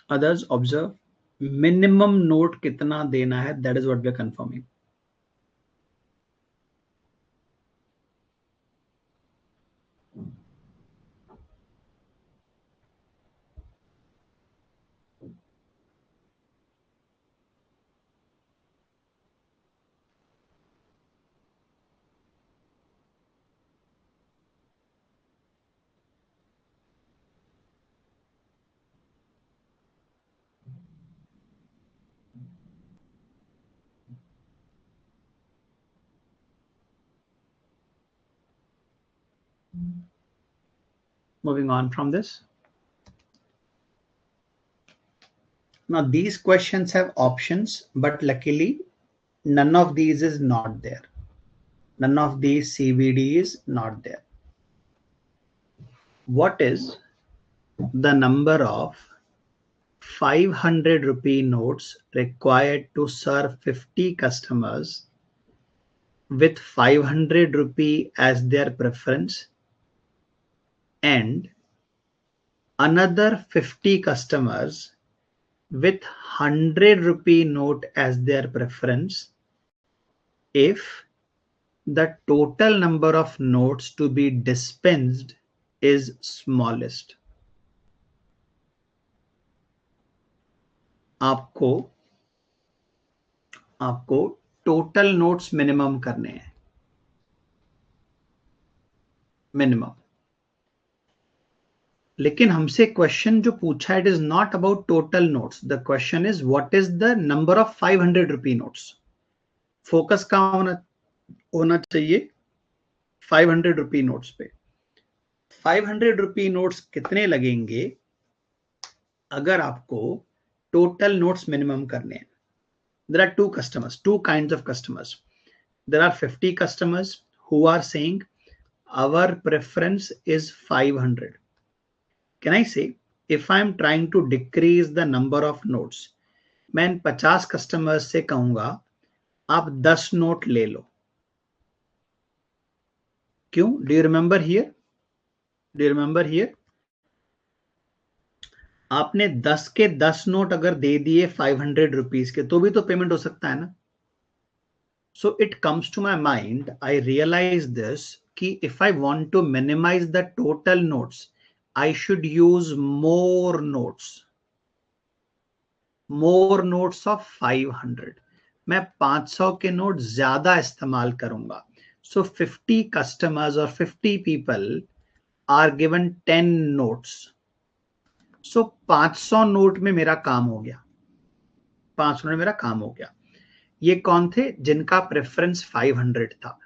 Others observe minimum note कितना देना है, that is what we are confirming. Moving on from this. Now these questions have options, but luckily none of these is not there. None of these CVD is not there. What is the number of 500 rupee notes required to serve 50 customers with 500 rupee as their preference and another 50 customers with 100 rupee note as their preference if the total number of notes to be dispensed is smallest. आपको total notes minimum करने हैं, minimum. लेकिन हमसे question जो पूछा है, it is not about total notes. The question is what is the number of 500 rupee notes. Focus कहाँ होना चाहिए? 500 रुपी नोट्स पे. 500 रुपी नोट्स कितने लगेंगे अगर आपको टोटल नोट्स मिनिमम करने हैं? There are two customers, two kinds of customers. There are 50 customers who are saying our preference is 500. Can I say if I am trying to decrease the number of notes, मैं 50 customers से कहूंगा आप 10 note ले लो. क्यों? Do you remember here? Do you remember here? आपने 10 के 10 note अगर दे दिए 500 रुपीज के तो भी तो पेमेंट हो सकता है ना. So it comes to my mind, I realize this कि if I want to minimize the total notes, I should use more notes of 500. मैं 500 के नोट ज्यादा इस्तेमाल करूंगा. So 50 customers or 50 people are given 10 notes. So 500 note में मेरा काम हो गया. 500 में मेरा काम हो गया. ये कौन थे? जिनका प्रेफरेंस 500 था.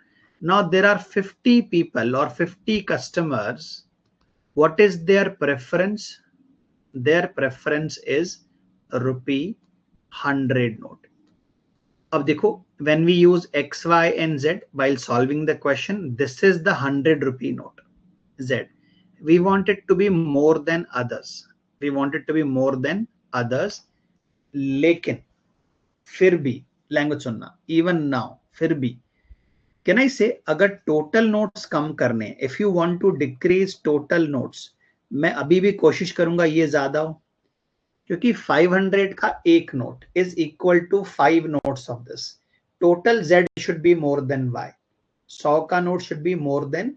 Now there are 50 people or 50 customers. What is their preference? Their preference is rupee 100 note. अब देखो, when we use X, Y and Z while solving the question, this is the 100 rupee note Z. We want it to be more than others. We want it to be more than others. लेकिन फिर भी language सुनना, even now फिर भी can I से अगर total notes कम करने, if you want to decrease total notes, मैं अभी भी कोशिश करूंगा ये ज्यादा हो, क्योंकि 500 का एक note is equal to 5 notes of this. Total Z should be more than Y. 100 का note should be more than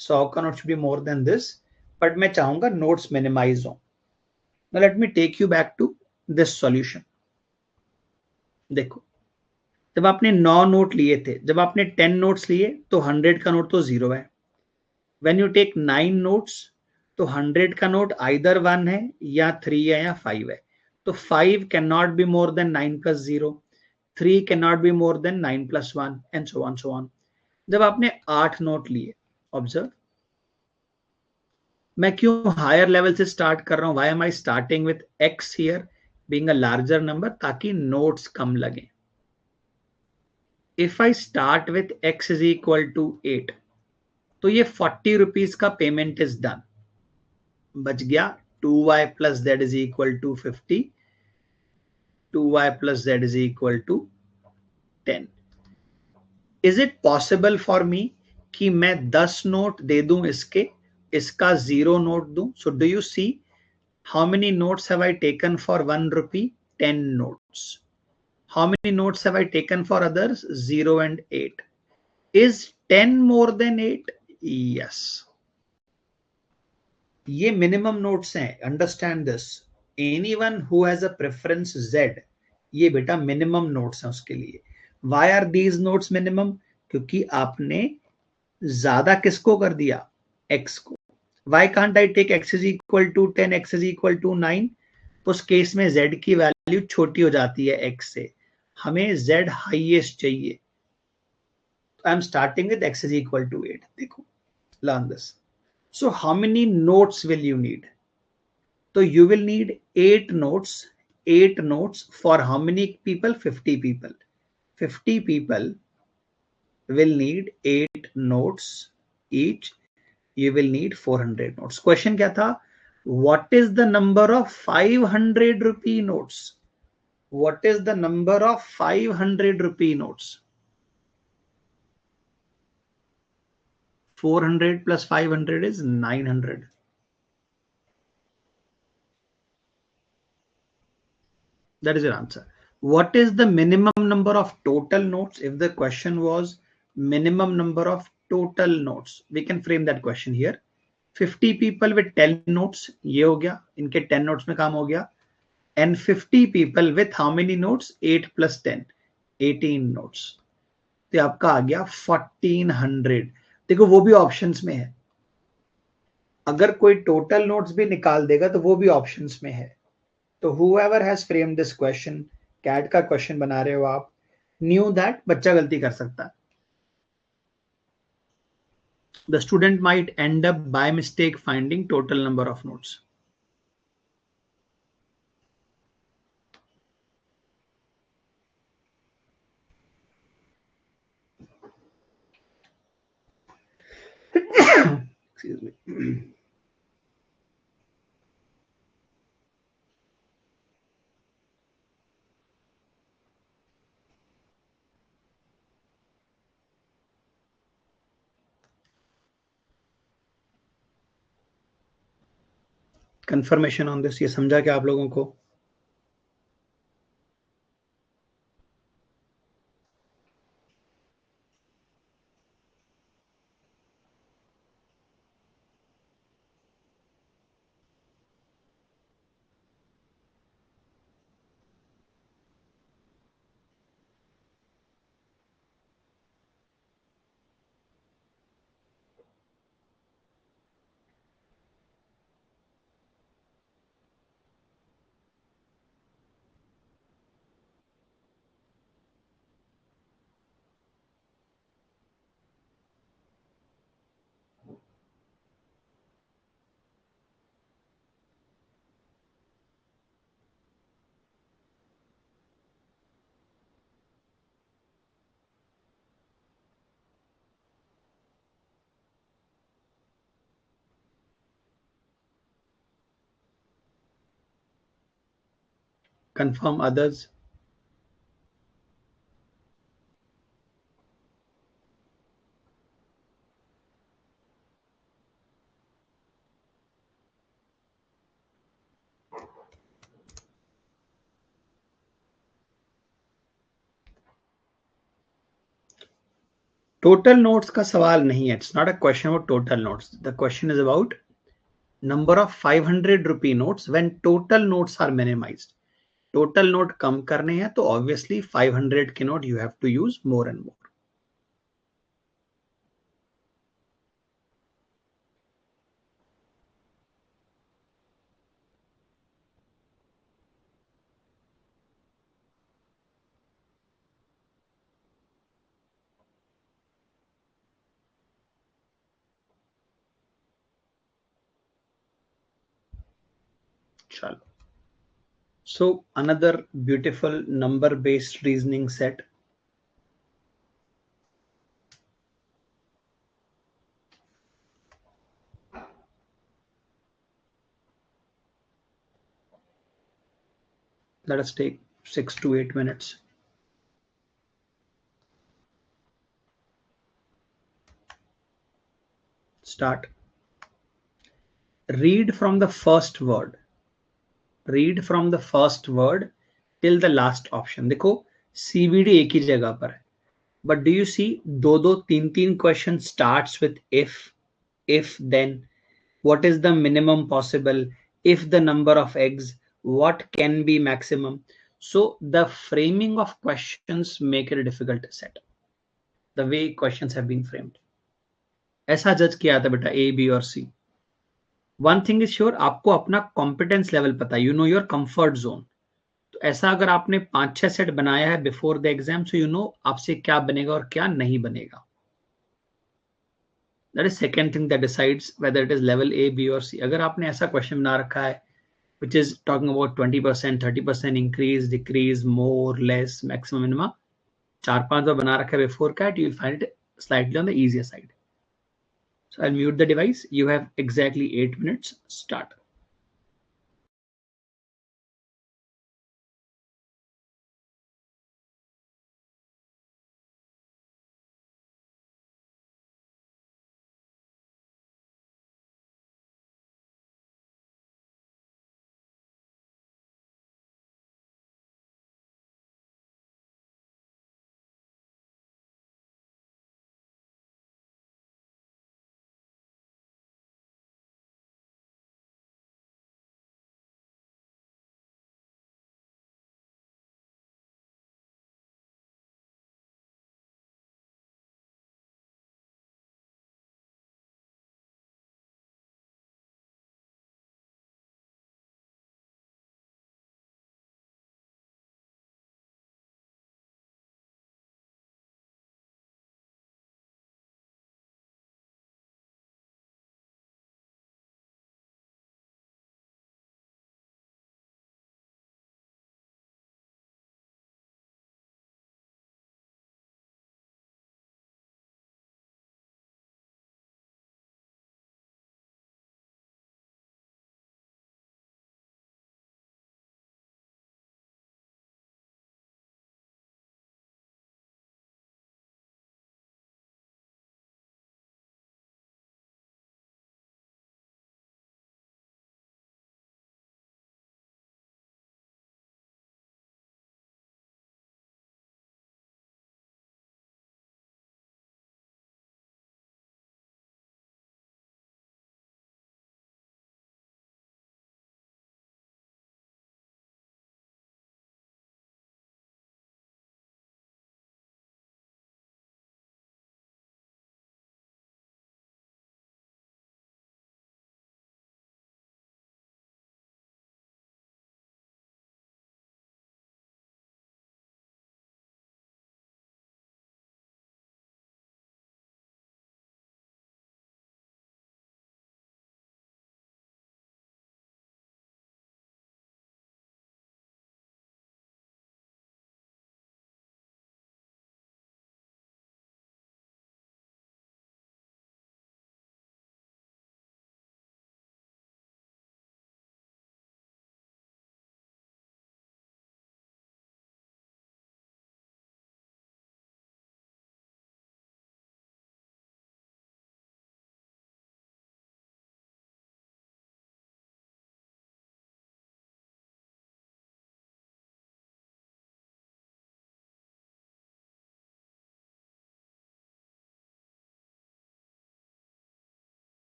100 का note should be more than this, but मैं चाहूंगा नोट्स मिनिमाइज हो. Now let me take you back to this solution. देखो, जब आपने 9 note लिए थे, जब आपने 10 नोट्स लिए तो 100 का नोट तो 0 है. When you take 9 नोट्स तो 100 का नोट either 1 है या 3 है या 5 है. तो 5 cannot be more than 9 plus 0. 3 cannot be more than 9 plus 1 and so on so on. जब आपने 8 नोट लिए, ऑब्जर्व, मैं क्यों हायर लेवल से स्टार्ट कर रहा हूं? Why am I starting with X here being a larger number, ताकि नोट्स कम लगे. If I start with X is equal to 8, तो ये 40 रुपीज का पेमेंट इज डन. बच गया 2y plus z is equal to 50. 2y plus z is equal to 10. Is it possible for me कि मैं 10 नोट दे दूं इसका 0 नोट दूं? So do you see how many notes have I taken for 1 rupee? 10 notes. How many notes have I taken for others? 0 and 8. Is 10 more than 8? Yes. ये minimum notes हैं. Understand this. Anyone who has a preference Z, ये बेटा minimum notes हैं उसके लिए. Why are these notes minimum? क्योंकि आपने ज्यादा किसको कर दिया? X को. Why can't I take x is equal to 10, x is equal to 9? उस केस में z की वैल्यू छोटी हो जाती है x से. हमें z हाईएस्ट चाहिए. I am starting with x is equal to 8. देखो, learn this. So how many notes will you need? So you will need 8 notes for how many people? 50 people. 50 people will need 8 notes each. You will need 400 notes. Question क्या था? What is the number of 500 rupee notes? What is the number of 500 rupee notes? 400 plus 500 is 900. That is your answer. What is the minimum number of total notes? If the question was minimum number of total notes, we can frame that question here. 50 people with 10 notes, ये हो गया, इनके 10 notes में काम हो गया. And 50 people with how many notes? 8 plus 10, 18 notes. तो आपका आ गया 1400. देखो वो भी ऑप्शंस में है. अगर कोई टोटल नोट्स भी निकाल देगा तो वो भी ऑप्शंस में है. तो whoever has framed this question, CAT का क्वेश्चन बना रहे हो आप, knew that बच्चा गलती कर सकता है. The student might end up by mistake finding total number of notes. Excuse me. Confirmation on this, ये समझा क्या आप लोगों को? Confirm others. टोटल नोट्स का सवाल नहीं है. It's not a question about total notes. The question is about number of 500 rupee notes when total notes are minimized. Total note कम करने हैं तो ऑब्वियसली 500 के note you have to use more and more. चलो. So another beautiful number based reasoning set. Let us take 6 to 8 minutes. Start. Read from the first word. Read from the first word till the last option. देखो CBD एक ही जगह पर है. But do you see दो तीन question starts with if then, what is the minimum possible, if the number of eggs, what can be maximum. So the framing of questions make it a difficult set. The way questions have been framed. ऐसा जज किया था बेटा A, B और C. One thing is sure, आपको अपना competence level पता है. You know your comfort zone. तो ऐसा अगर आपने 5-6 सेट बनाया है before the exam, so you know आपसे क्या बनेगा और क्या नहीं बनेगा. That is second thing that decides whether it is level A, B or C. अगर आपने ऐसा question बना रखा है which is talking about 20%, 30% increase, decrease, more, less, maximum, minimum, चार पांच बार बना रखा है before cat, you will find it slightly on the easier side. So I'll mute the device. You have exactly 8 minutes. Start.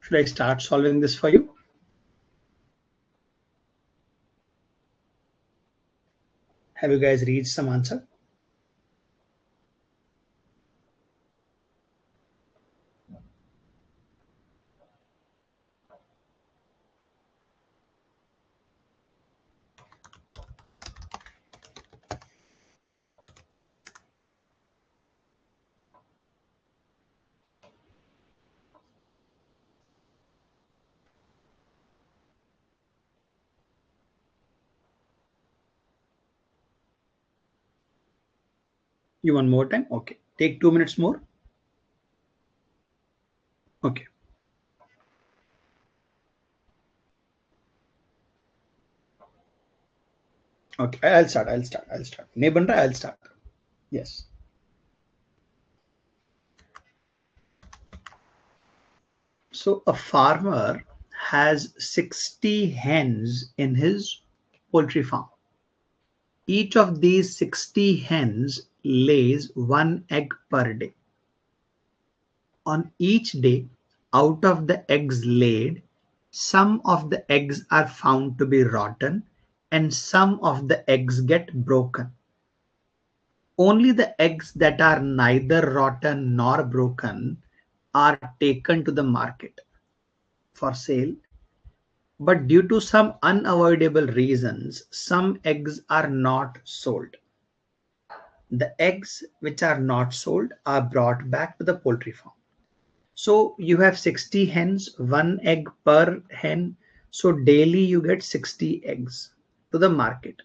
Should I start solving this for you? Have you guys reached some answer? You want more time? Okay. Take 2 minutes more. Okay. Okay. I'll start. नहीं बन रहा, I'll start. Yes. So a farmer has 60 hens in his poultry farm. Each of these 60 hens lays 1 egg per day. On each day, out of the eggs laid, some of the eggs are found to be rotten and some of the eggs get broken. Only the eggs that are neither rotten nor broken are taken to the market for sale. But due to some unavoidable reasons, some eggs are not sold. The eggs which are not sold are brought back to the poultry farm. So you have 60 hens, 1 egg per hen. So daily you get 60 eggs to the market.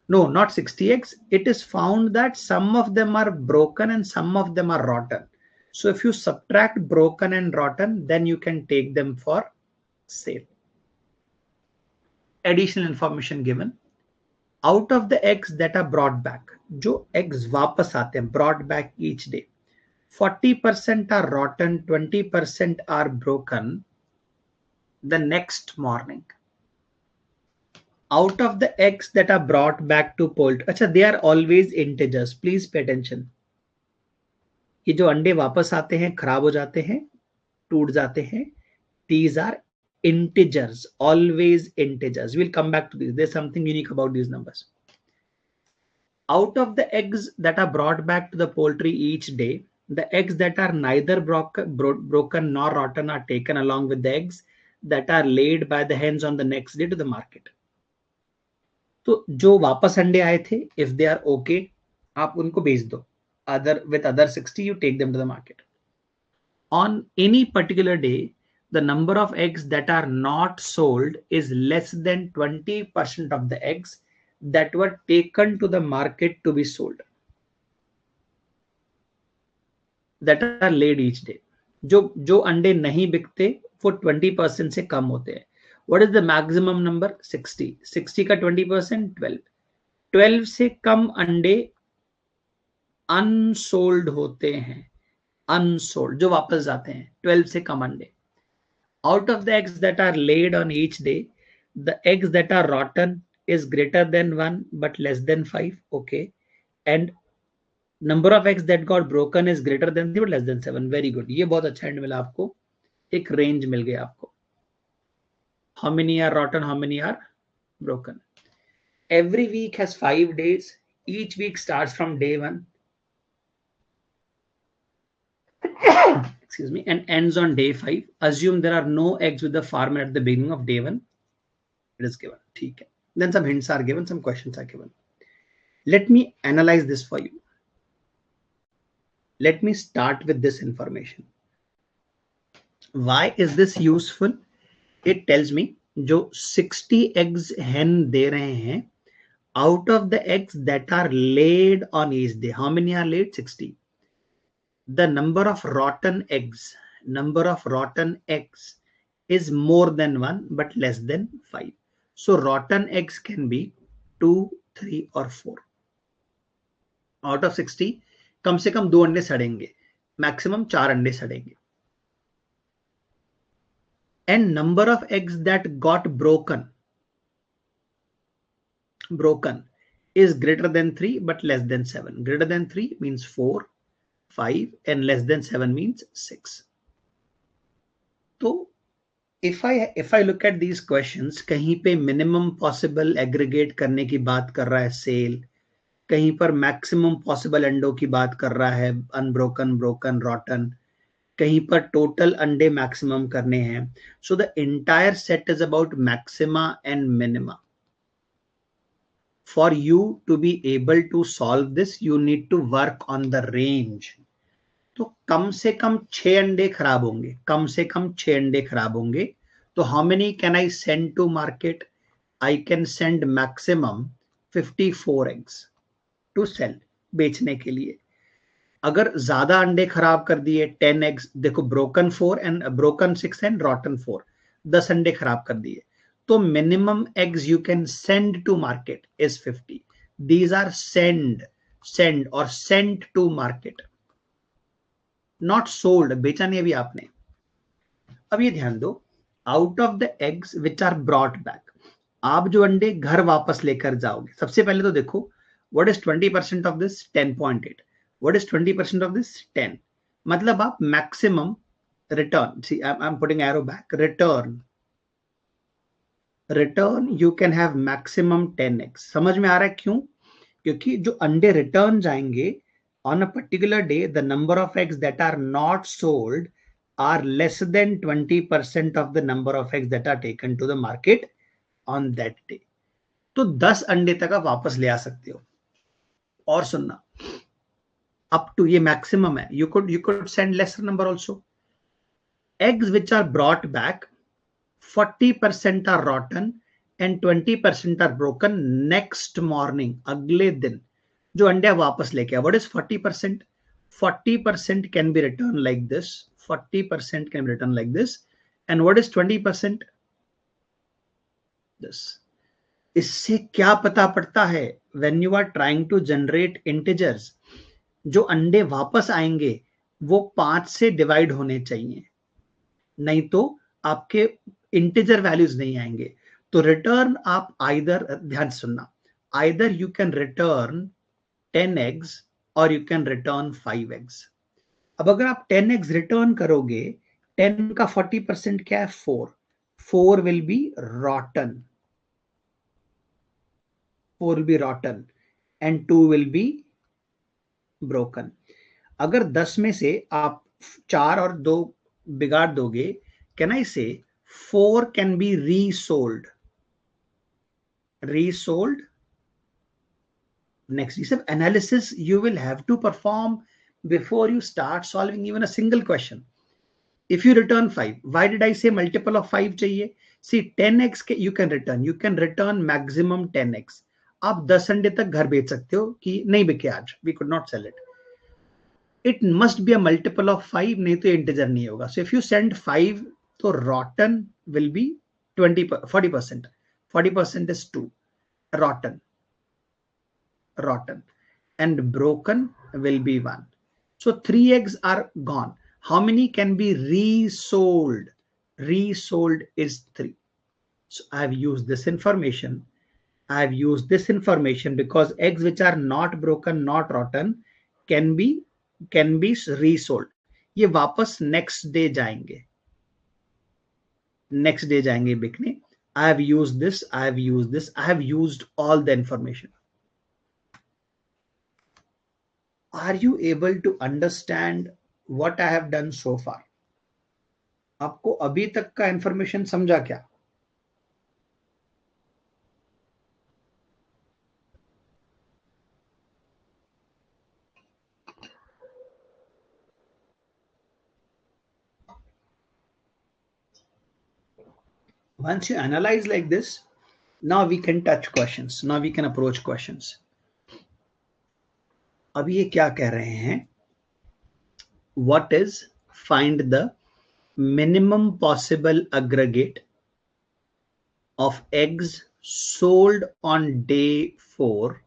No, not 60 eggs. It is found that some of them are broken and some of them are rotten. So if you subtract broken and rotten, then you can take them for sale. Additional information given. Out of the eggs that are brought back, जो eggs वापस आते हैं, brought back each day, 40% are rotten, 20% are broken the next morning. Out of the eggs that are brought back to poultry, अच्छा, they are always integers. Please pay attention. ये जो अंडे वापस आते हैं, खराब हो जाते हैं, टूट जाते हैं, these are integers, always integers. We'll come back to this. There's something unique about these numbers. Out of the eggs that are brought back to the poultry each day, the eggs that are neither broken nor rotten are taken along with the eggs that are laid by the hens on the next day to the market. तो जो वापस अंडे आए थे, if they are okay, आप उनको बेच दो. With other 60, you take them to the market. On any particular day, the number of eggs that are not sold is less than 20% of the eggs that were taken to the market to be sold, that are laid each day. जो अंडे नहीं बिकते वो 20% से कम होते हैं. What is the maximum number? 60. 60 का 20%, 12. 12 से कम अंडे अनसोल्ड होते हैं. Unsold, जो वापस जाते हैं. 12 से कम अंडे. Out of the eggs that are laid on each day, the eggs that are rotten is greater than 1 but less than 5. Okay. And number of eggs that got broken is greater than 3 but less than 7. Very good. ये बहुत अच्छा hint मिला आपको. एक range मिल गया आपको. How many are rotten? How many are broken? Every week has 5 days. Each week starts from day 1. Excuse me, and ends on day 5. Assume there are no eggs with the farmer at the beginning of day 1. It is given. Okay. Then some hints are given, some questions are given. Let me analyze this for you. Let me start with this information. Why is this useful? It tells me जो 60 eggs hen दे रहे हैं, out of the eggs that are laid on each day, how many are laid? 60. The number of rotten eggs is more than 1 but less than 5. So rotten eggs can be 2, 3 or 4. Out of 60, कम से कम 2 अंडे सड़ेंगे, maximum 4 अंडे सड़ेंगे. And number of eggs that got broken is greater than 3 but less than 7. Greater than 3 means 4, 5 and less than 7 means 6. तो if I look at these questions, कहीं पे minimum possible aggregate करने की बात कर रहा है सेल, कहीं पर मैक्सिमम पॉसिबल अंडों की बात कर रहा है अनब्रोकन, ब्रोकन, रॉटन, कहीं पर टोटल अंडे मैक्सिमम करने हैं. So the entire set is about maxima and minima. For you to be able to solve this you need to work on the range. तो कम से कम 6 अंडे खराब होंगे, कम से कम 6 अंडे खराब होंगे. तो how many can I send to market? I can send maximum 54 eggs to sell, बेचने के लिए. अगर ज्यादा अंडे खराब कर दिए 10 एग्स, देखो broken 4 and broken 6 and rotten 4, 10 अंडे खराब कर दिए, तो minimum eggs you can send to market is 50. These are send or sent to market, not sold, बेचा नहीं अभी आपने. अब ये ध्यान दो, out of the eggs which are brought back, आप जो अंडे घर वापस लेकर जाओगे, सबसे पहले तो देखो what is 20% of this? 10.8. What is 20% of this? 10. मतलब आप maximum return, see I am putting arrow back, return you can have maximum 10x. समझ में आ रहा है क्यों? क्योंकि जो अंडे रिटर्न जाएंगे on a particular day, the number of eggs that are not sold are less than 20% of the number of eggs that are taken to the market on that day. तो 10 अंडे तक आप वापस ले आ सकते हो. और सुनना, अप टू, ये मैक्सिमम है, you could send lesser number also. Eggs which are brought back, 40% are rotten and 20% are broken next morning, अगले दिन जो अंडे वापस लेके आए. What is 40%? 40% can be return like this, 40% can be return like this. And what is 20%? This. इससे क्या पता पड़ता है? When you are trying to generate integers, जो अंडे वापस आएंगे वो 5 से डिवाइड होने चाहिए, नहीं तो आपके इंटीजर वैल्यूज नहीं आएंगे. तो रिटर्न आप आइदर, ध्यान सुनना, either you can return 10 eggs or you can return 5 eggs. अब अगर आप 10 eggs रिटर्न करोगे, 10 का 40% क्या है? 4. 4 will be rotten. 4 will be rotten and 2 will be broken. अगर 10 में से आप 4 और 2 बिगाड़ दोगे, can I say 4 can be resold? Next is analysis you will have to perform before you start solving even a single question. If you return 5, why did I say multiple of 5 चाहिए? See 10x you can return maximum 10x. आप 10 अंडे तक घर बेच सकते हो कि नहीं बिके आज, we could not sell it. It must be a multiple of 5, नहीं तो इंटीजर नहीं होगा. So if you send 5, तो rotten will be 40%. 40% is 2. Rotten and broken will be 1. So 3 eggs are gone. How many can be resold? Resold is 3. So I have used this information. Because eggs which are not broken, not rotten can be resold. ये वापस next day जाएंगे बिकने. I have used this. I have used all the information. Are you able to understand what I have done so far? आपको अभी तक का information समझा क्या? Once you analyze like this, now we can touch questions. Now we can approach questions. अब ये क्या कह रहे हैं? What is, find the minimum possible aggregate of eggs sold on day 4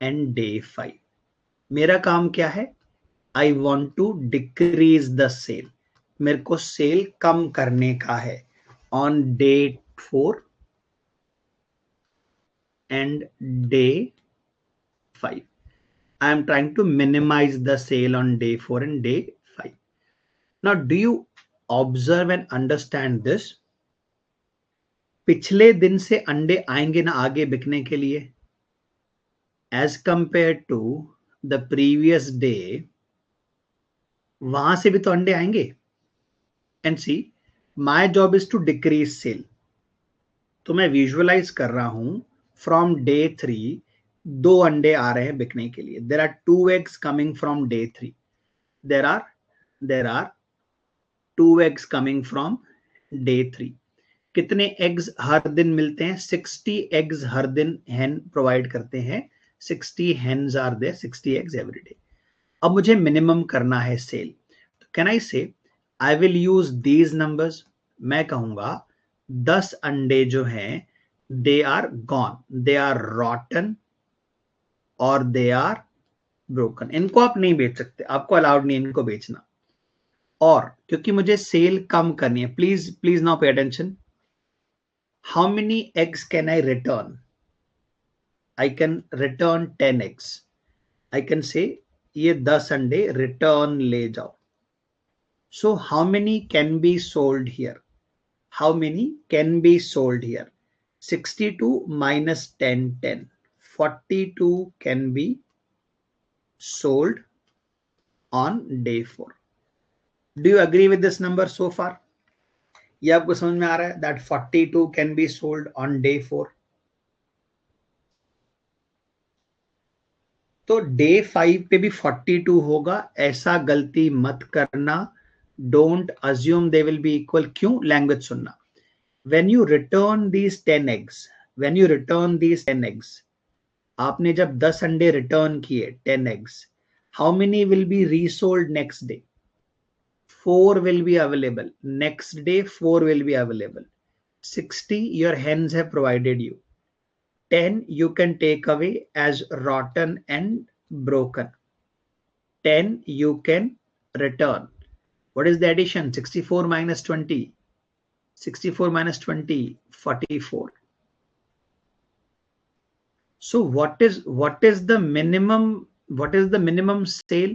and day 5. मेरा काम क्या है? I want to decrease the sale. मेरे को सेल कम करने का है on day 4 and day 5. I am trying to minimize the sale on day 4 and day 5. Now, do you observe and understand this. पिछले दिन से अंडे आएंगे ना आगे बिकने के लिए, as compare to the previous day, वहां से भी तो अंडे आएंगे. And see, my job is to decrease sale. तो मैं विजुअलाइज कर रहा हूं फ्रॉम डे 3 दो अंडे आ रहे हैं बिकने के लिए. There are 2 eggs coming from day 3. There are 2 eggs coming from day 3. कितने एग्स हर दिन मिलते हैं? 60 एग्स हर दिन hen प्रोवाइड करते हैं. 60 hens are there, 60 eggs every day. अब मुझे मिनिमम करना है sale. Can I say I will use these numbers. मैं कहूंगा 10 अंडे जो हैं they are gone, they are rotten और दे आर ब्रोकन. इनको आप नहीं बेच सकते, आपको अलाउड नहीं इनको बेचना. और क्योंकि मुझे सेल कम करनी है, please please now pay attention. How many eggs can I return? I can return 10 eggs. I can say ये 10 अंडे रिटर्न ले जाओ. So how many can be sold here? How many can be sold here? 62 minus 10, 10. 42 can be sold on day 4. Do you agree with this number so far? ये आपको समझ में आ रहा है that 42 can be sold on day 4? तो day 5 पे भी 42 होगा, ऐसा गलती मत करना. Don't assume they will be equal. क्यों? लैंग्वेज सुनना. When you return these 10 eggs, when you return these 10 eggs, आपने जब 10 अंडे रिटर्न किए 10 eggs, how many will be resold next day? 4 will be available. Next day 4 will be available. 60 your hens have provided you. 10 you can take away as rotten and broken. 10 you can return. What is the addition? 64 minus 20. 64 minus 20, 44. So what is the minimum sale?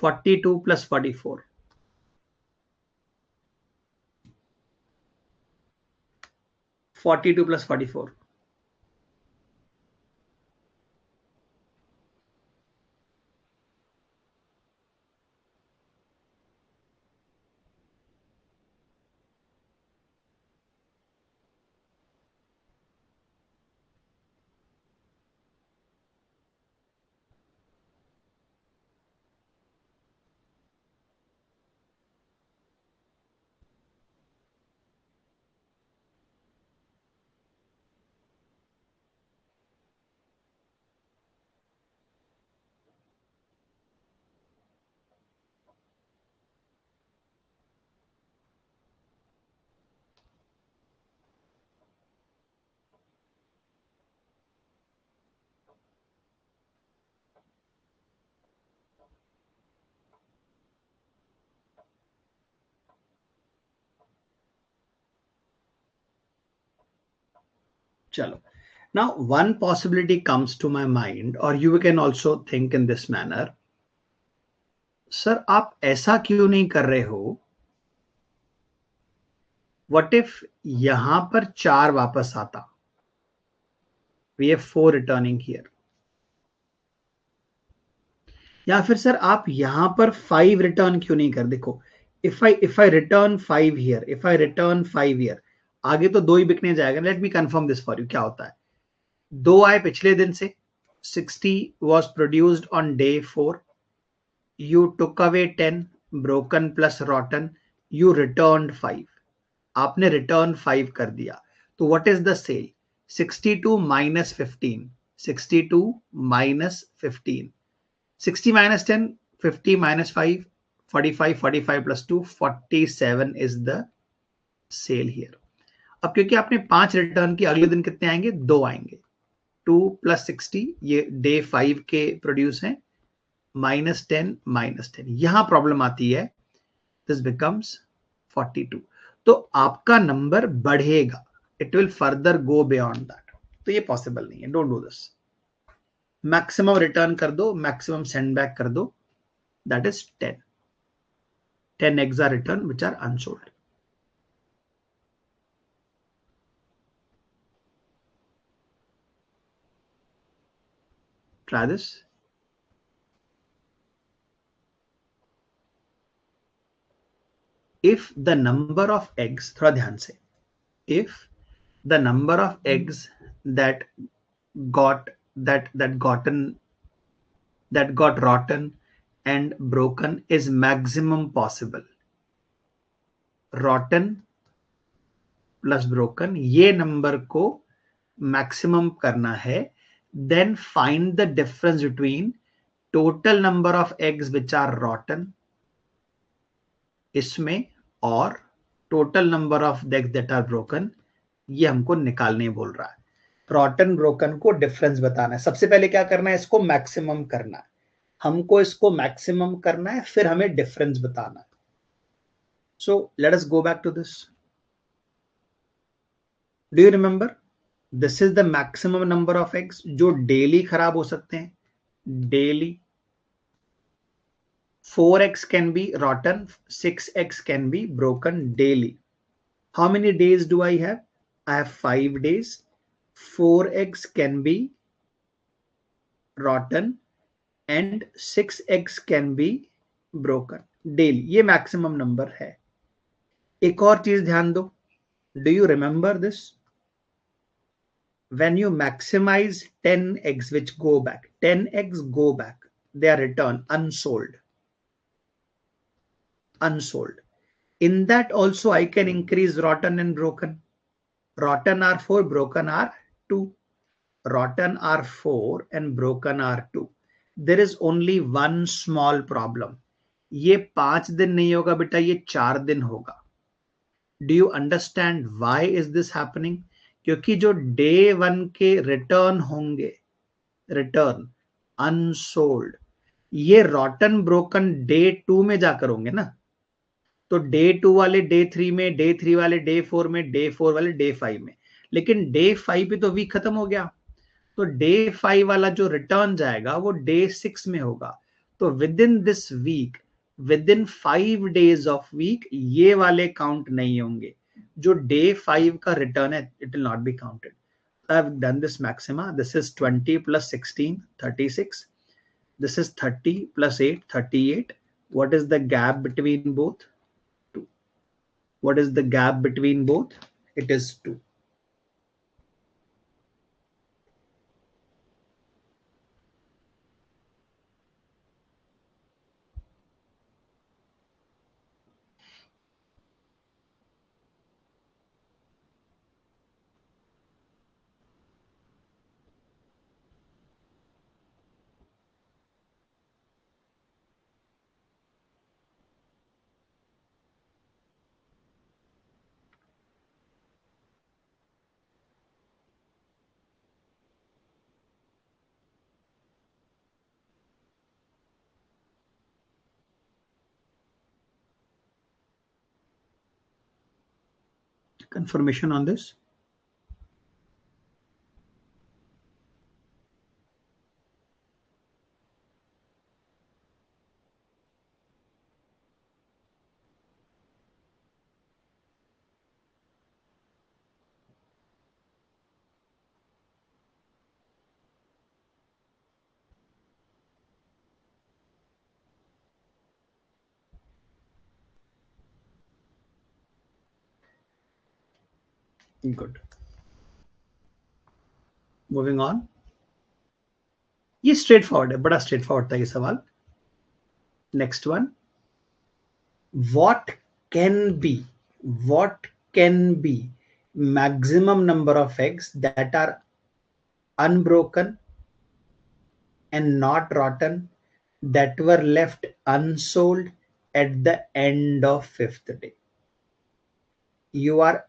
42 plus 44. 42 plus 44. Chalo. Now, one possibility comes to my mind, or you can also think in this manner. Sir, आप ऐसा क्यों नहीं कर रहे हो? What if यहां पर 4 वापस आता? We have 4 returning here. या फिर सर आप यहां पर 5 रिटर्न क्यों नहीं कर? देखो, if I return 5 here, if I return 5 here, आगे तो 2 ही बिकने जाएगा. Let me confirm this for you. क्या होता है? 2 आए पिछले दिन से. 60 was produced on day 4. You took away 10, broken plus rotten. You returned 5. आपने रिटर्न 5 कर दिया. तो what is the sale? 62 minus 15. 62 minus 15. 60 minus 10, 50 minus 5, 45, 45 plus 2, 47 is the sale here. अब क्योंकि आपने 5 रिटर्न किए, अगले दिन कितने आएंगे? 2 आएंगे. 2 plus 60 ये डे 5 के प्रोड्यूस हैं. -10 -10. यहां प्रॉब्लम आती है. This becomes 42. तो आपका नंबर बढ़ेगा. It will further go beyond that. तो ये पॉसिबल नहीं है. Don't do this. Maximum return कर दो, मैक्सिमम सेंड बैक कर दो. That is 10. 10 eggs are returned which are unsold. Try this. If the number of eggs, थोड़ा ध्यान से, if the number of eggs that got rotten and broken is maximum possible, rotten plus broken, ये number को maximum करना है, then find the difference between total number of eggs which are rotten इसमें और total number of eggs that are broken, ये हमको निकालने बोल रहा है. रॉटन ब्रोकन को डिफरेंस बताना है. सबसे पहले क्या करना है, इसको मैक्सिमम करना है. हमको इसको मैक्सिमम करना है, फिर हमें डिफरेंस बताना है. So let us go back to this. Do you remember, this is the maximum number of eggs जो डेली खराब हो सकते हैं. Daily 4 eggs can be rotten, 6 eggs can be broken daily. How many days do I have? I have 5 days. 4 eggs can be rotten and 6 eggs can be broken daily. ये maximum number है. एक और चीज ध्यान दो. Do you remember this? When you maximize 10 eggs which go back, 10 eggs go back, they are returned unsold. Unsold. In that also I can increase rotten and broken. Rotten are 4, broken are 2. Rotten are 4 and broken are 2. There is only one small problem. ये 5 दिन नहीं होगा बेटा, ये 4 दिन होगा. Do you understand why is this happening? क्योंकि जो डे 1 के रिटर्न होंगे, रिटर्न अनसोल्ड, ये रॉटन ब्रोकन डे 2 में जाकर होंगे ना. तो डे 2 वाले डे 3 में, डे 3 वाले डे 4 में, डे 4 वाले डे 5 में. लेकिन डे 5 पे तो वीक खत्म हो गया, तो डे 5 वाला जो रिटर्न जाएगा वो डे 6 में होगा. तो within this week, within 5 days of week, ये वाले काउंट नहीं होंगे. जो डे 5 का रिटर्न है, it will not be counted. I have done this maxima. This is 20 plus 16, 36. This is 30 plus 8, 38. What is the gap between both? 2. What is the gap between both? It is 2. Confirmation on this? Good. Moving on. ये straight forward है, बड़ा straight forward था ये सवाल. Next one. what can be maximum number of eggs that are unbroken and not rotten that were left unsold at the end of 5th day? You are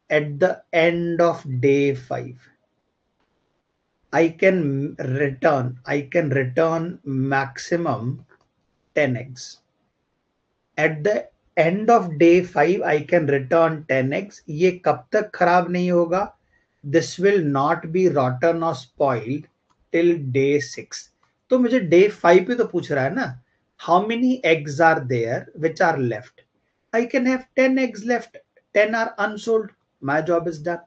at the end of day 5. I can return maximum 10 eggs. At the end of day 5 I can return 10 eggs. ये कब तक खराब नहीं होगा? This will not be rotten or spoiled till day 6. तो मुझे day 5 पे तो पूछ रहा है ना. how many eggs are there which are left? I can have 10 eggs left, 10 are unsold. My job is done.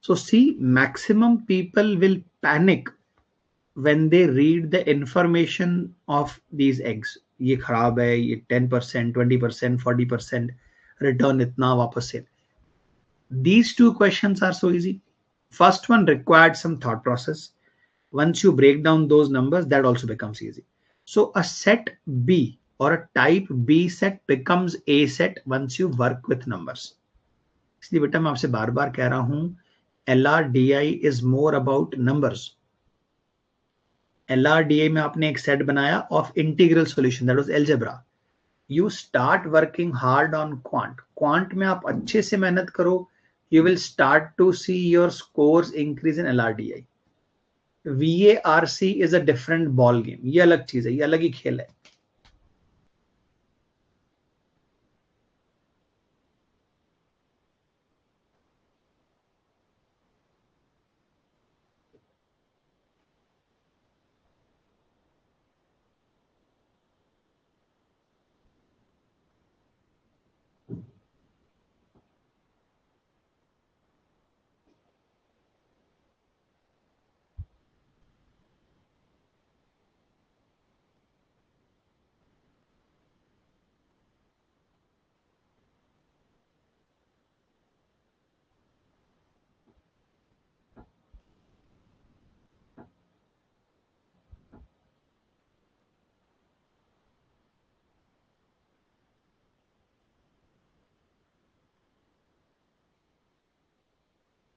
So see, maximum people will panic when they read the information of these eggs. ये खराब है, ये 10%, 20%, 40%, return इतना वापस से. These two questions are so easy. First one required some thought process. Once you break down those numbers, that also becomes easy. So a set B or a type B set becomes A set once you work with numbers. इसलिए बेटा मैं आपसे बार बार कह रहा हूं, LRDI is more about numbers. LRDI में आपने एक सेट बनाया of integral solution, that was algebra. You start working hard on quant. Quant में आप अच्छे से मेहनत करो, you will start to see your scores increase in LRDI. VARC is a different ball game. ये अलग चीज है, ये अलग ही खेल है.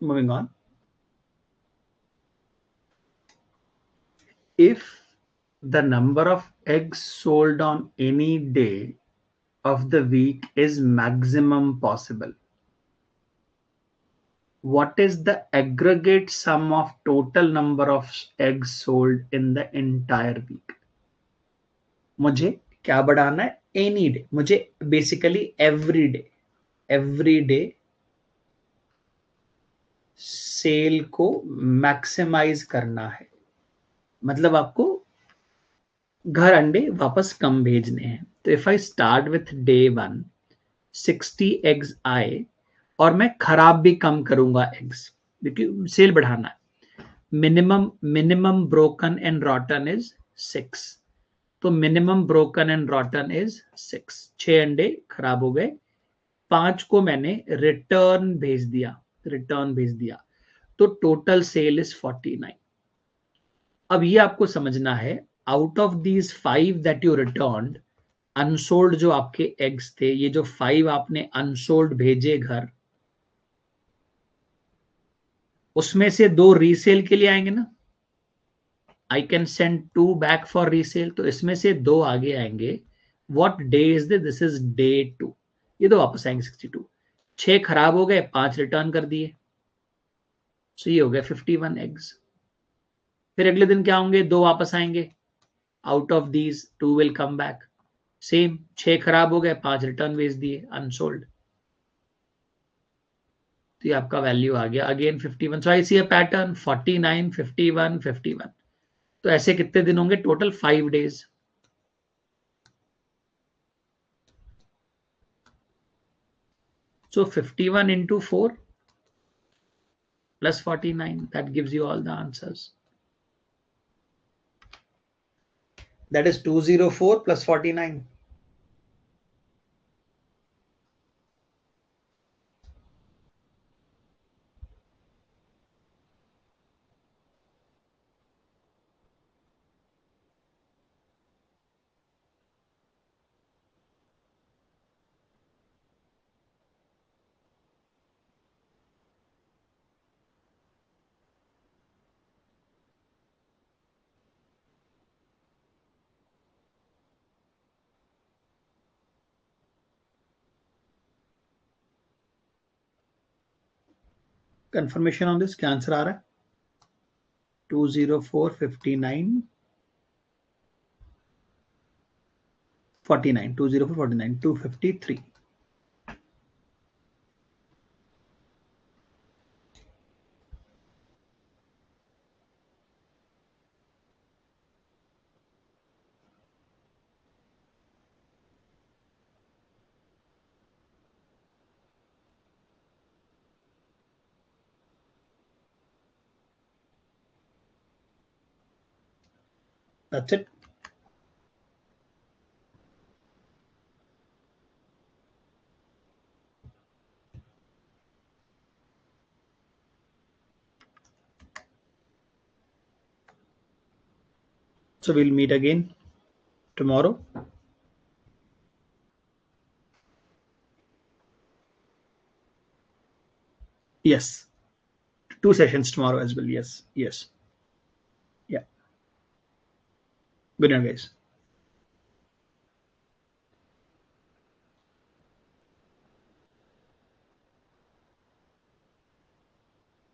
Moving on. If the number of eggs sold on any day of the week is maximum possible, what is the aggregate sum of total number of eggs sold in the entire week? मुझे क्या बढ़ाना है? Any day. मुझे basically every day cell को maximise करना है. मतलब आपको घर अंडे वापस कम भेजने हैं. तो if I start with day 1, 60 eggs आए और मैं खराब भी कम करूंगा एग्स, क्योंकि सेल बढ़ाना है. Minimum broken and रॉटन is 6. तो मिनिमम ब्रोकन एंड रॉटन इज 6. 6 अंडे खराब हो गए, 5 को मैंने रिटर्न भेज दिया. तो टोटल सेल इज 49. अब ये आपको समझना है, out of these 5 that you returned, unsold जो आपके एग्स थे, ये जो 5 आपने अनसोल्ड भेजे घर, उसमें से 2 रीसेल के लिए आएंगे ना. आई can send 2 back for resale. तो इसमें से 2 आगे आएंगे. What day is this is day 2. ये 2 वापस आएंगे 62. 6 खराब हो गए, 5 रिटर्न कर दिए. सो ये हो गया 51 एग्स. फिर अगले दिन क्या होंगे? 2 वापस आएंगे. Out of these 2 will come back. Same, 6 खराब हो गए, 5 रिटर्न भेज दिए अनसोल्ड. तो ये आपका वैल्यू आ गया again 51. So I C a pattern 49, 51, 51. तो ऐसे कितने दिन होंगे? Total 5 days. So 51 into 4 plus 49, that gives you all the answers. That is 204 plus 49. Confirmation on this, क्या आंसर आ रहा है? 204, 59, 49, 204, 49, 253. That's it. So we'll meet again tomorrow. Yes. 2 sessions tomorrow as well. Yes. Yes. Yeah. Good night, guys.